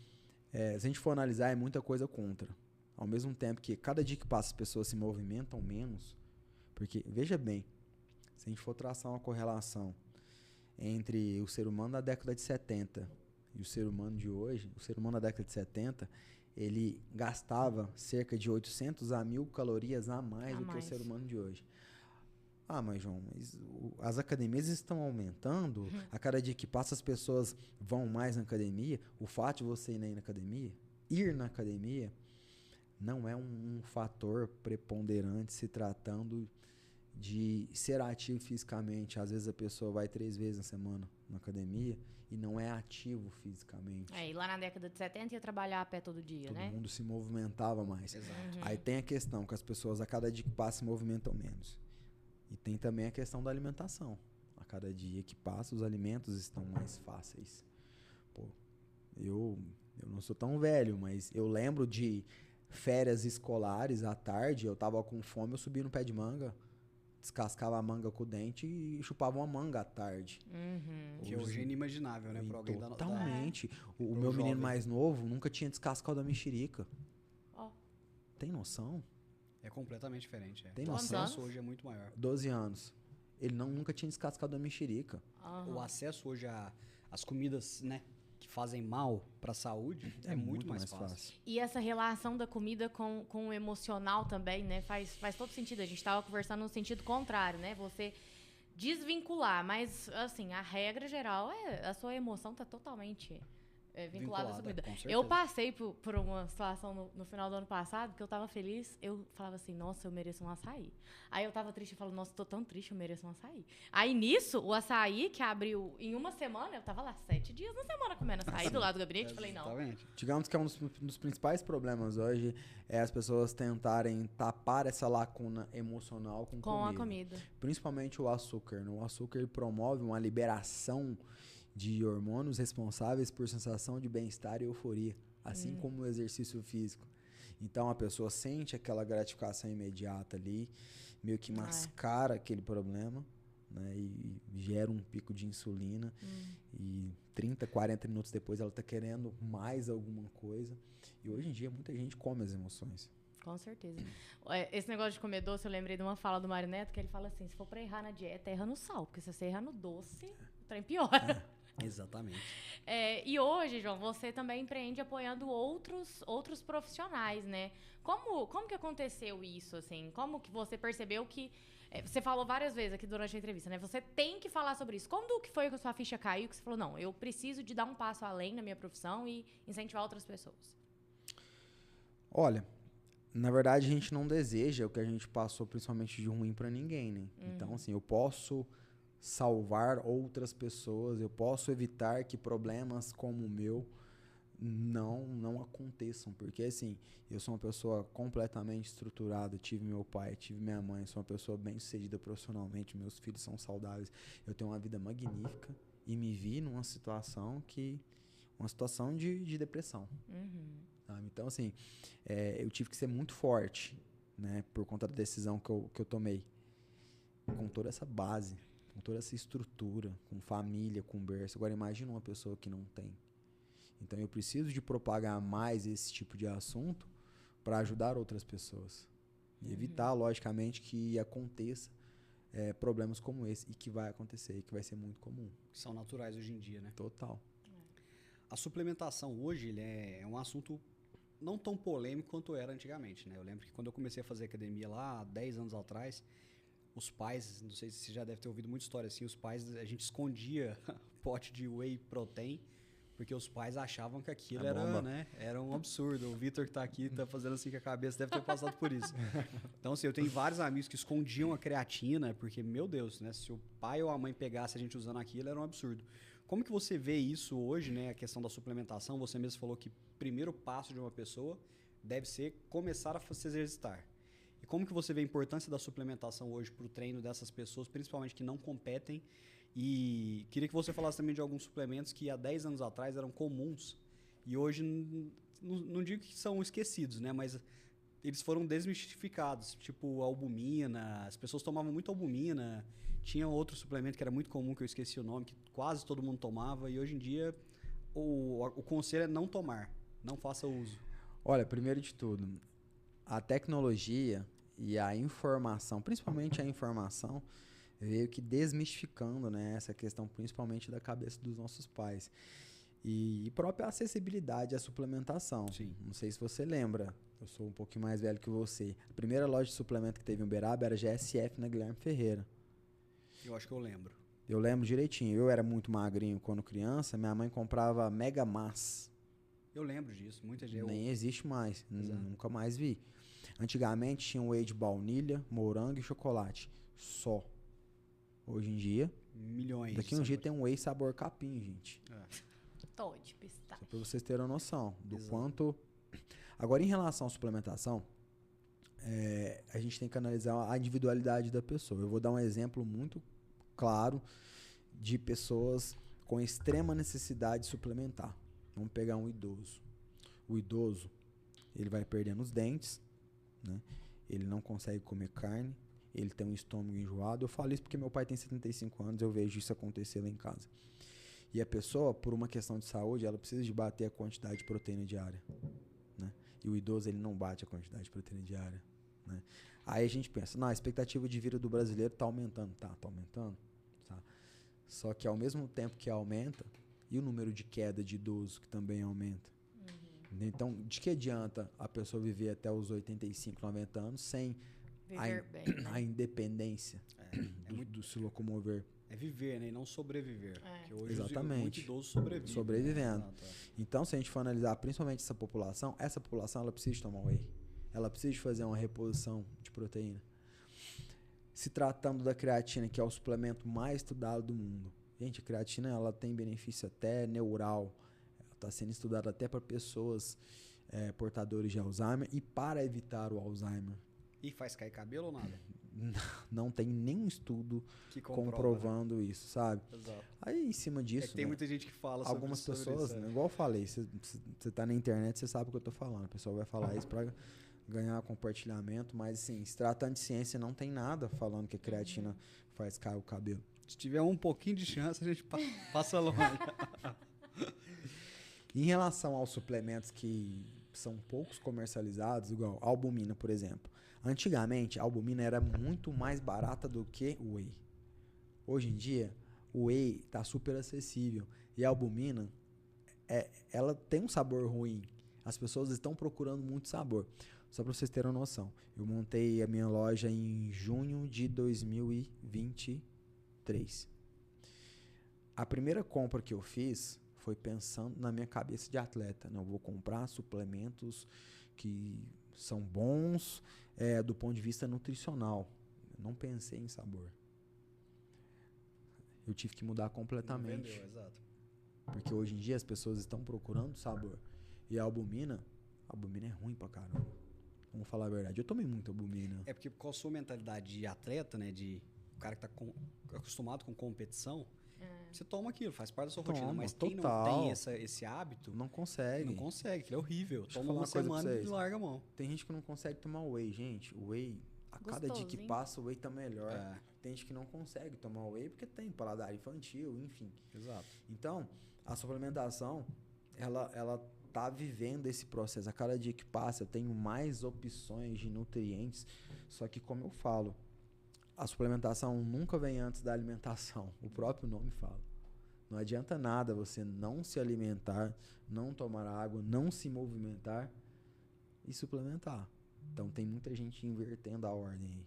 se a gente for analisar, é muita coisa contra. Ao mesmo tempo que cada dia que passa as pessoas se movimentam menos, porque, veja bem, se a gente for traçar uma correlação entre o ser humano da década de 70 e o ser humano de hoje, o ser humano da década de 70, ele gastava cerca de 800 a 1.000 calorias a mais do que o ser humano de hoje. Ah, mas João, as academias estão aumentando, a cada dia que passa as pessoas vão mais na academia, o fato de você ir na academia, não é um fator preponderante se tratando de ser ativo fisicamente. Às vezes a pessoa vai 3 vezes na semana na academia e não é ativo fisicamente. E lá na década de 70 ia trabalhar a pé todo dia, né? Todo mundo se movimentava mais. Exato. Aí tem a questão que as pessoas a cada dia que passa se movimentam menos. E tem também a questão da alimentação. A cada dia que passa os alimentos estão mais fáceis. Pô, eu não sou tão velho, mas eu lembro de férias escolares à tarde, eu tava com fome, eu subi no pé de manga, descascava a manga com o dente e chupava uma manga à tarde. Que hoje é inimaginável, né? Pra alguém totalmente. O meu menino mais novo nunca tinha descascado da mexerica. Tem noção? É completamente diferente. Tem o noção? acesso hoje é muito maior. 12 anos. Ele nunca tinha descascado da mexerica. O acesso hoje às comidas, né, que fazem mal para a saúde é muito mais fácil. E essa relação da comida com o emocional também, né, faz todo sentido. A gente estava conversando no sentido contrário, né? Você desvincular, mas assim, a regra geral é a sua emoção tá totalmente vinculada à sua comida. Eu passei por uma situação no final do ano passado que eu tava feliz, eu falava assim, nossa, eu mereço um açaí. Aí eu tava triste, eu falava, nossa, tô tão triste, eu mereço um açaí. Aí nisso, o açaí que abriu em uma semana, eu tava lá 7 dias na semana comendo açaí do lado do gabinete, falei, não. Digamos que é um dos principais problemas hoje é as pessoas tentarem tapar essa lacuna emocional com a comida. Principalmente o açúcar. O açúcar promove uma liberação de hormônios responsáveis por sensação de bem-estar e euforia, assim como o exercício físico. Então a pessoa sente aquela gratificação imediata ali, meio que mascara aquele problema, né, e gera um pico de insulina e 30, 40 minutos depois ela está querendo mais alguma coisa. E hoje em dia muita gente come as emoções. Com certeza. Esse negócio de comer doce, eu lembrei de uma fala do Mário Neto, que ele fala assim, se for pra errar na dieta, erra no sal, porque se você errar no doce, o trem piora. Exatamente. E hoje, João, você também empreende apoiando outros profissionais, né? Como que aconteceu isso, assim? Como que você percebeu que... você falou várias vezes aqui durante a entrevista, né? Você tem que falar sobre isso. Quando que foi que a sua ficha caiu, que você falou, não, eu preciso de dar um passo além na minha profissão e incentivar outras pessoas? Olha, na verdade a gente não deseja o que a gente passou principalmente de ruim pra ninguém, né? Então, assim, eu posso salvar outras pessoas, eu posso evitar que problemas como o meu não aconteçam, porque assim, eu sou uma pessoa completamente estruturada, tive meu pai, tive minha mãe, sou uma pessoa bem-sucedida profissionalmente, meus filhos são saudáveis, eu tenho uma vida magnífica e me vi numa situação de depressão. Sabe? Então assim, eu tive que ser muito forte, né, por conta da decisão que eu tomei, com toda essa base, com toda essa estrutura, com família, com berço. Agora imagina uma pessoa que não tem. Então eu preciso de propagar mais esse tipo de assunto para ajudar outras pessoas. E evitar, logicamente, que aconteça problemas como esse. E que vai acontecer, e que vai ser muito comum. Que são naturais hoje em dia, né? Total. A suplementação hoje ele é um assunto não tão polêmico quanto era antigamente, né? Eu lembro que quando eu comecei a fazer academia lá, há 10 anos atrás, os pais, não sei se você já deve ter ouvido muita história assim, os pais, a gente escondia pote de whey protein, porque os pais achavam que aquilo era um absurdo. O Vitor que tá aqui, tá fazendo assim com a cabeça, deve ter passado por isso. Então, assim, eu tenho vários amigos que escondiam a creatina, porque, meu Deus, né? Se o pai ou a mãe pegasse a gente usando aquilo, era um absurdo. Como que você vê isso hoje, né? A questão da suplementação, você mesmo falou que o primeiro passo de uma pessoa deve ser começar a se exercitar. E como que você vê a importância da suplementação hoje para o treino dessas pessoas, principalmente que não competem? E queria que você falasse também de alguns suplementos que há 10 anos atrás eram comuns e hoje, não digo que são esquecidos, né? Mas eles foram desmistificados, tipo albumina, as pessoas tomavam muito albumina, tinha outro suplemento que era muito comum, que eu esqueci o nome, que quase todo mundo tomava, e hoje em dia o conselho é não tomar. Não faça uso. Olha, primeiro de tudo, a tecnologia e a informação, principalmente a informação, veio que desmistificando, né, essa questão principalmente da cabeça dos nossos pais. E própria acessibilidade à suplementação. Sim. Não sei se você lembra, eu sou um pouquinho mais velho que você. A primeira loja de suplemento que teve em Uberaba era GSF na Guilherme Ferreira. Eu acho que eu lembro. Eu lembro direitinho. Eu era muito magrinho quando criança, minha mãe comprava Mega Mass. Eu lembro disso. Muita gente... Nem existe mais. Exato. Nunca mais vi. Antigamente tinha um whey de baunilha, morango e chocolate. Só. Hoje em dia, Milhões. daqui a um dia tem um whey sabor capim, gente. Tô de pistache. Só pra vocês terem uma noção do Exato. quanto... Agora, em relação à suplementação, a gente tem que analisar a individualidade da pessoa. Eu vou dar um exemplo muito claro de pessoas com extrema necessidade de suplementar. Vamos pegar um idoso. O idoso, ele vai perdendo os dentes, né? Ele não consegue comer carne, ele tem um estômago enjoado. Eu falo isso porque meu pai tem 75 anos, eu vejo isso acontecer lá em casa. E a pessoa, por uma questão de saúde, ela precisa de bater a quantidade de proteína diária, né? E o idoso, ele não bate a quantidade de proteína diária, né? Aí a gente pensa, não, a expectativa de vida do brasileiro tá aumentando. Tá aumentando. Tá. Só que ao mesmo tempo que aumenta, e o número de queda de idoso que também aumenta. Então, de que adianta a pessoa viver até os 85, 90 anos sem Viver bem, né? a independência do se locomover? É viver, né? E não sobreviver. Porque hoje Exatamente. muito idoso sobrevive. Sobrevivendo. Exato, Então, se a gente for analisar principalmente essa população ela precisa de tomar whey. Ela precisa de fazer uma reposição de proteína. Se tratando da creatina, que é o suplemento mais estudado do mundo. Gente, a creatina ela tem benefício até neural. Ela está sendo estudada até para pessoas portadores de Alzheimer e para evitar o Alzheimer. E faz cair cabelo ou nada? Não tem nenhum estudo Que comprova, comprovando isso, sabe? né? Exato. Aí, em cima disso, Tem né, muita gente que fala algumas sobre pessoas, isso. né, igual eu falei, você tá na internet, você sabe o que eu tô falando. A pessoa vai falar isso para ganhar compartilhamento, mas assim, se tratando de ciência, não tem nada falando que a creatina faz cair o cabelo. Se tiver um pouquinho de chance, a gente passa longe. Em relação aos suplementos que são poucos comercializados, igual a albumina, por exemplo. Antigamente, a albumina era muito mais barata do que o whey. Hoje em dia, o whey está super acessível. E a albumina, ela tem um sabor ruim. As pessoas estão procurando muito sabor. Só para vocês terem uma noção. Eu montei a minha loja em junho de 2023. A primeira compra que eu fiz foi pensando na minha cabeça de atleta. Não, eu vou comprar suplementos que são bons do ponto de vista nutricional. Eu não pensei em sabor. Eu tive que mudar completamente. Não vendeu, exato. Porque hoje em dia as pessoas estão procurando sabor. E a albumina é ruim pra caramba. Vamos falar a verdade. Eu tomei muita albumina. É porque com a sua mentalidade de atleta, né? De o cara que tá acostumado com competição, você toma aquilo, faz parte da sua rotina. Mas quem não tem esse hábito, não consegue. Não consegue, aquilo é horrível. Deixa eu Toma falar uma uma coisa pra semana e vocês. larga a mão. Tem gente que não consegue tomar whey, gente. O whey, a cada dia que Gostosinho. passa, o whey tá melhor. É. Tem gente que não consegue tomar whey porque tem paladar infantil, enfim. Exato. Então, a suplementação, ela tá vivendo esse processo. A cada dia que passa, eu tenho mais opções de nutrientes. Só que, como eu falo, a suplementação nunca vem antes da alimentação. O próprio nome fala. Não adianta nada você não se alimentar, não tomar água, não se movimentar e suplementar. Então, tem muita gente invertendo a ordem aí.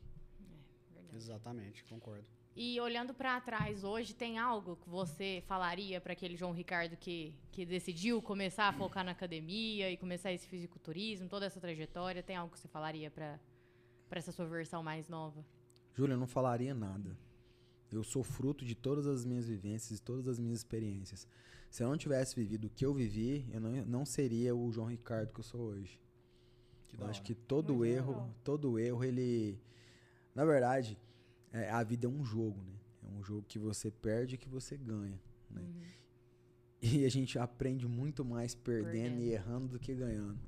Verdade. Exatamente, concordo. E olhando pra trás hoje, tem algo que você falaria pra aquele João Ricardo que decidiu começar a focar na academia e começar esse fisiculturismo, toda essa trajetória? Tem algo que você falaria pra essa sua versão mais nova? Júlia, eu não falaria nada. Eu sou fruto de todas as minhas vivências, todas as minhas experiências. Se eu não tivesse vivido o que eu vivi, eu não seria o João Ricardo que eu sou hoje. Eu acho que todo erro, ele... Na verdade, a vida é um jogo, né? É um jogo que você perde e que você ganha, né? E a gente aprende muito mais perdendo e errando do que ganhando.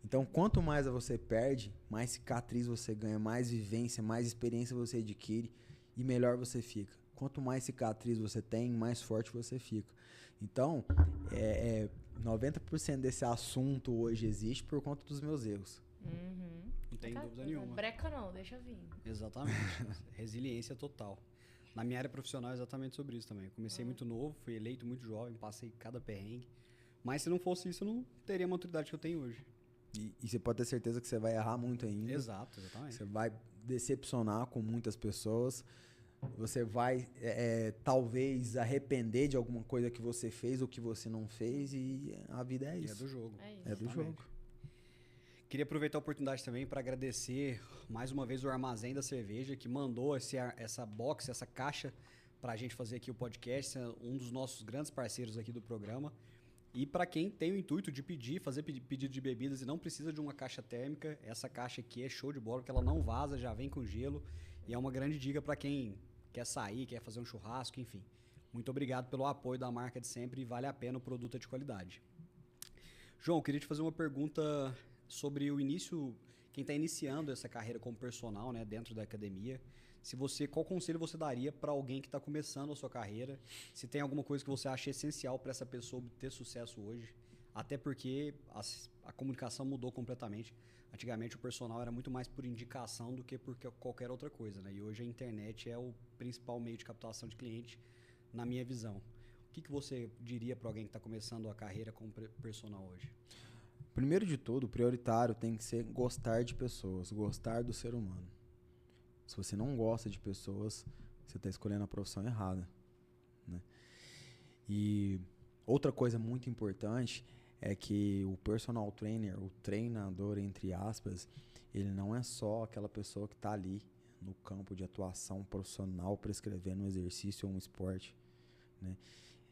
Então, quanto mais você perde, mais cicatriz você ganha, mais vivência, mais experiência você adquire e melhor você fica. quanto mais cicatriz você tem, mais forte você fica. Então, 90% desse assunto hoje existe por conta dos meus erros. Uhum. Não tem dúvida nenhuma. Breca não, deixa vir. Exatamente. Resiliência total. Na minha área profissional é exatamente sobre isso também. Eu comecei muito novo, fui eleito muito jovem, passei cada perrengue. Mas se não fosse isso, eu não teria a maturidade que eu tenho hoje. E você pode ter certeza que você vai errar muito ainda. Exato, exatamente. Você vai decepcionar com muitas pessoas. Você vai, talvez, arrepender de alguma coisa que você fez ou que você não fez. E a vida é isso. E é do jogo. É isso. É do jogo. Queria aproveitar a oportunidade também para agradecer mais uma vez o Armazém da Cerveja, que mandou essa box, essa caixa para a gente fazer aqui o podcast. É um dos nossos grandes parceiros aqui do programa. E para quem tem o intuito de fazer pedido de bebidas e não precisa de uma caixa térmica, essa caixa aqui é show de bola, porque ela não vaza, já vem com gelo. E é uma grande dica para quem quer sair, quer fazer um churrasco, enfim. Muito obrigado pelo apoio da marca de sempre e vale a pena, o produto é de qualidade. João, queria te fazer uma pergunta sobre o início, quem está iniciando essa carreira como personal, né, dentro da academia. Qual conselho você daria para alguém que está começando a sua carreira? Se tem alguma coisa que você acha essencial para essa pessoa ter sucesso hoje? Até porque a comunicação mudou completamente. Antigamente o personal era muito mais por indicação do que por qualquer outra coisa, né? E hoje a internet é o principal meio de captação de cliente, na minha visão. O que você diria para alguém que está começando a carreira como personal hoje? Primeiro de tudo, o prioritário tem que ser gostar de pessoas, gostar do ser humano. Se você não gosta de pessoas, você está escolhendo a profissão errada, né? E outra coisa muito importante é que o personal trainer, o treinador, entre aspas, ele não é só aquela pessoa que está ali no campo de atuação profissional prescrevendo um exercício ou um esporte, né?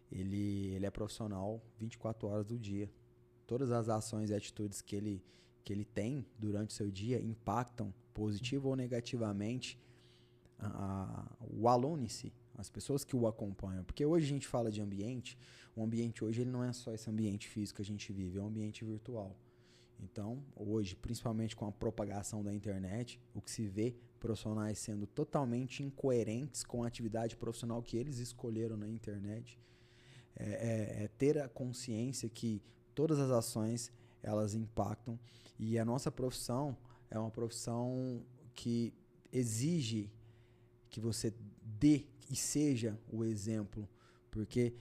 Ele é profissional 24 horas do dia. Todas as ações e atitudes que ele tem durante o seu dia impactam positivo ou negativamente o aluno em si, as pessoas que o acompanham. Porque hoje a gente fala de ambiente, o ambiente hoje ele não é só esse ambiente físico que a gente vive, é um ambiente virtual. Então, hoje, principalmente com a propagação da internet, o que se vê profissionais sendo totalmente incoerentes com a atividade profissional que eles escolheram na internet, é ter a consciência que todas as ações elas impactam, e a nossa profissão é uma profissão que exige que você dê e seja o exemplo, porque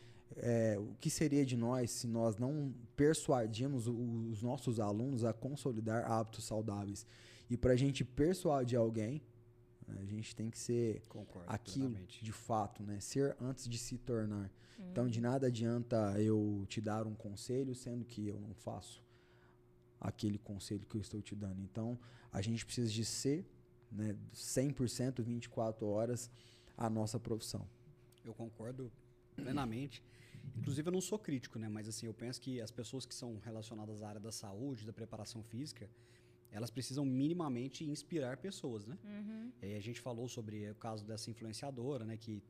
o que seria de nós se nós não persuadimos os nossos alunos a consolidar hábitos saudáveis? E para a gente persuadir alguém, a gente tem que ser aquilo plenamente. De fato, né? Ser antes de se tornar. Então, de nada adianta eu te dar um conselho, sendo que eu não faço aquele conselho que eu estou te dando. Então, a gente precisa de ser, né, 100%, 24 horas, a nossa profissão. Eu concordo plenamente. Inclusive, eu não sou crítico, né? Mas assim, eu penso que as pessoas que são relacionadas à área da saúde, da preparação física, elas precisam minimamente inspirar pessoas, né? Uhum. E aí a gente falou sobre o caso dessa influenciadora, né? Que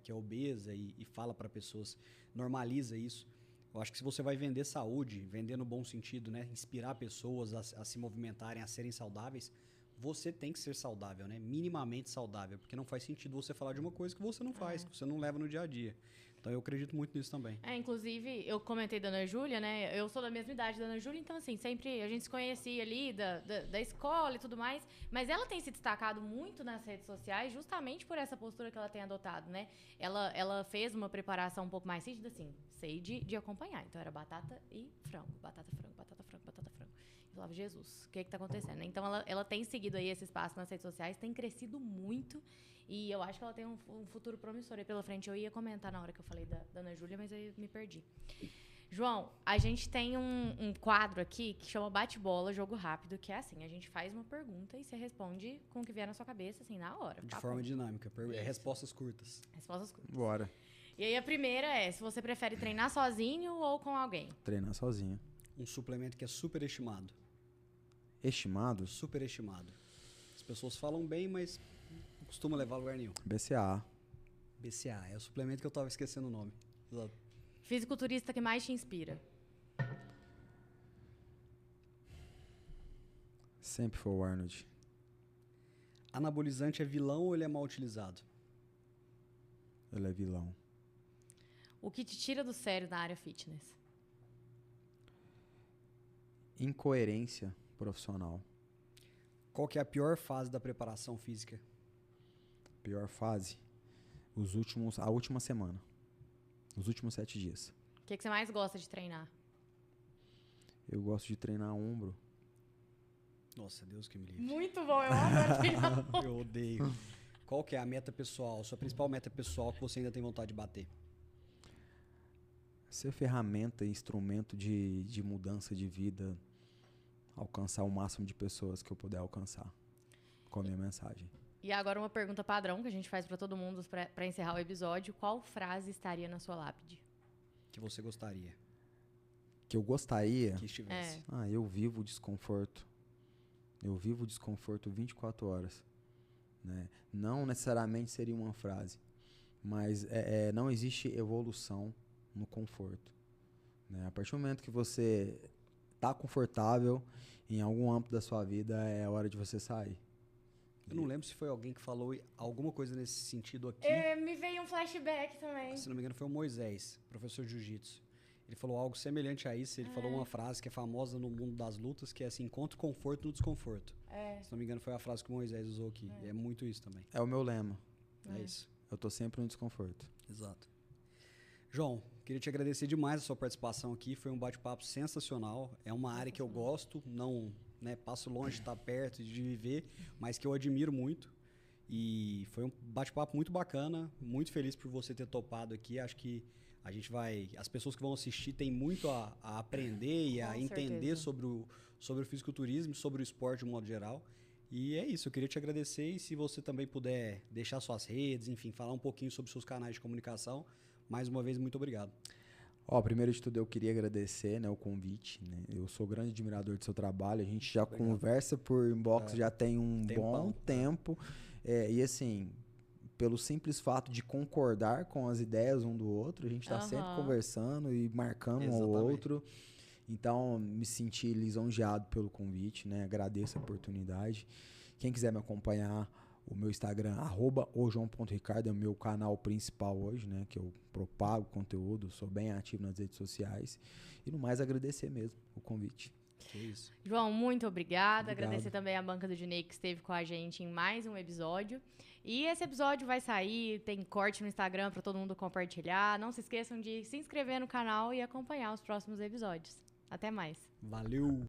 é obesa e fala para pessoas, normaliza isso. Eu acho que se você vai vender saúde, vender no bom sentido, né? Inspirar pessoas a se movimentarem, a serem saudáveis, você tem que ser saudável, né? Minimamente saudável, porque não faz sentido você falar de uma coisa que você não faz, que você não leva no dia a dia. Então, eu acredito muito nisso também. Inclusive, eu comentei da Ana Júlia, né? Eu sou da mesma idade da Ana Júlia, então, assim, sempre a gente se conhecia ali da escola e tudo mais. Mas ela tem se destacado muito nas redes sociais justamente por essa postura que ela tem adotado, né? Ela fez uma preparação um pouco mais rígida, assim, sei de acompanhar. Então, era batata e frango, batata, frango, batata, frango, batata, frango. Eu falava, Jesus, o que tá acontecendo? Então, ela tem seguido aí esse espaço nas redes sociais, tem crescido muito. E eu acho que ela tem um futuro promissor aí pela frente. Eu ia comentar na hora que eu falei da Ana Júlia, mas aí me perdi. João, a gente tem um quadro aqui que chama Bate-Bola, Jogo Rápido, que é assim, a gente faz uma pergunta e você responde com o que vier na sua cabeça, assim, na hora. De forma dinâmica, respostas curtas. Respostas curtas. Bora. E aí a primeira é, se você prefere treinar sozinho ou com alguém? Treinar sozinho. Um suplemento que é superestimado. Estimado? Superestimado. As pessoas falam bem, mas não costuma levar a lugar nenhum. BCAA. BCAA, é o suplemento que eu tava esquecendo o nome. Exato. Fisiculturista que mais te inspira? Sempre foi o Arnold. Anabolizante é vilão ou ele é mal utilizado? ele é vilão. O que te tira do sério na área fitness? Incoerência profissional. Qual que é a pior fase da preparação física? Pior fase, a última semana. Os últimos 7 dias. O que você mais gosta de treinar? Eu gosto de treinar ombro. Nossa, Deus que me livre. Muito bom, eu adoro treinar. Eu odeio. Qual que é a meta pessoal, sua principal meta pessoal que você ainda tem vontade de bater? Ser ferramenta e instrumento de mudança de vida. Alcançar o máximo de pessoas que eu puder alcançar. Com a minha mensagem. E agora uma pergunta padrão que a gente faz pra todo mundo pra encerrar o episódio. Qual frase estaria na sua lápide? Que você gostaria Que eu gostaria... que estivesse. Eu vivo o desconforto. Eu vivo o desconforto 24 horas. Né? Não necessariamente seria uma frase. Mas não existe evolução no conforto. Né? A partir do momento que você tá confortável em algum âmbito da sua vida, é a hora de você sair. Eu não lembro se foi alguém que falou alguma coisa nesse sentido aqui. Me veio um flashback também. Se não me engano, foi o Moisés, professor de jiu-jitsu. Ele falou algo semelhante a isso. Ele falou uma frase que é famosa no mundo das lutas, que é assim: encontre conforto no desconforto. Se não me engano, foi a frase que o Moisés usou aqui. É muito isso também. É o meu lema. É isso. Eu tô sempre no desconforto. Exato. João, queria te agradecer demais a sua participação aqui. Foi um bate-papo sensacional. É uma área que eu gosto, não, né, passo longe de estar perto, de viver, mas que eu admiro muito. E foi um bate-papo muito bacana. Muito feliz por você ter topado aqui. Acho que a gente vai... As pessoas que vão assistir têm muito a aprender e a entender sobre o fisiculturismo, sobre o esporte de um modo geral. E é isso, eu queria te agradecer. E se você também puder deixar suas redes, enfim, falar um pouquinho sobre seus canais de comunicação. Mais uma vez, muito obrigado. Primeiro de tudo, eu queria agradecer, né, o convite. Né? Eu sou grande admirador do seu trabalho. A gente já conversa por inbox já tem um bom tempo. E assim, pelo simples fato de concordar com as ideias um do outro, a gente está sempre conversando e marcando um ao outro. Então, me senti lisonjeado pelo convite, né? Agradeço a oportunidade. Quem quiser me acompanhar, o meu Instagram, @ojoão.ricardo, é o meu canal principal hoje, né? Que eu propago conteúdo, sou bem ativo nas redes sociais. E no mais, agradecer mesmo o convite. Que isso. João, muito obrigada. Agradecer também a banca do Dinei que esteve com a gente em mais um episódio. E esse episódio vai sair, tem corte no Instagram para todo mundo compartilhar. Não se esqueçam de se inscrever no canal e acompanhar os próximos episódios. Até mais. Valeu!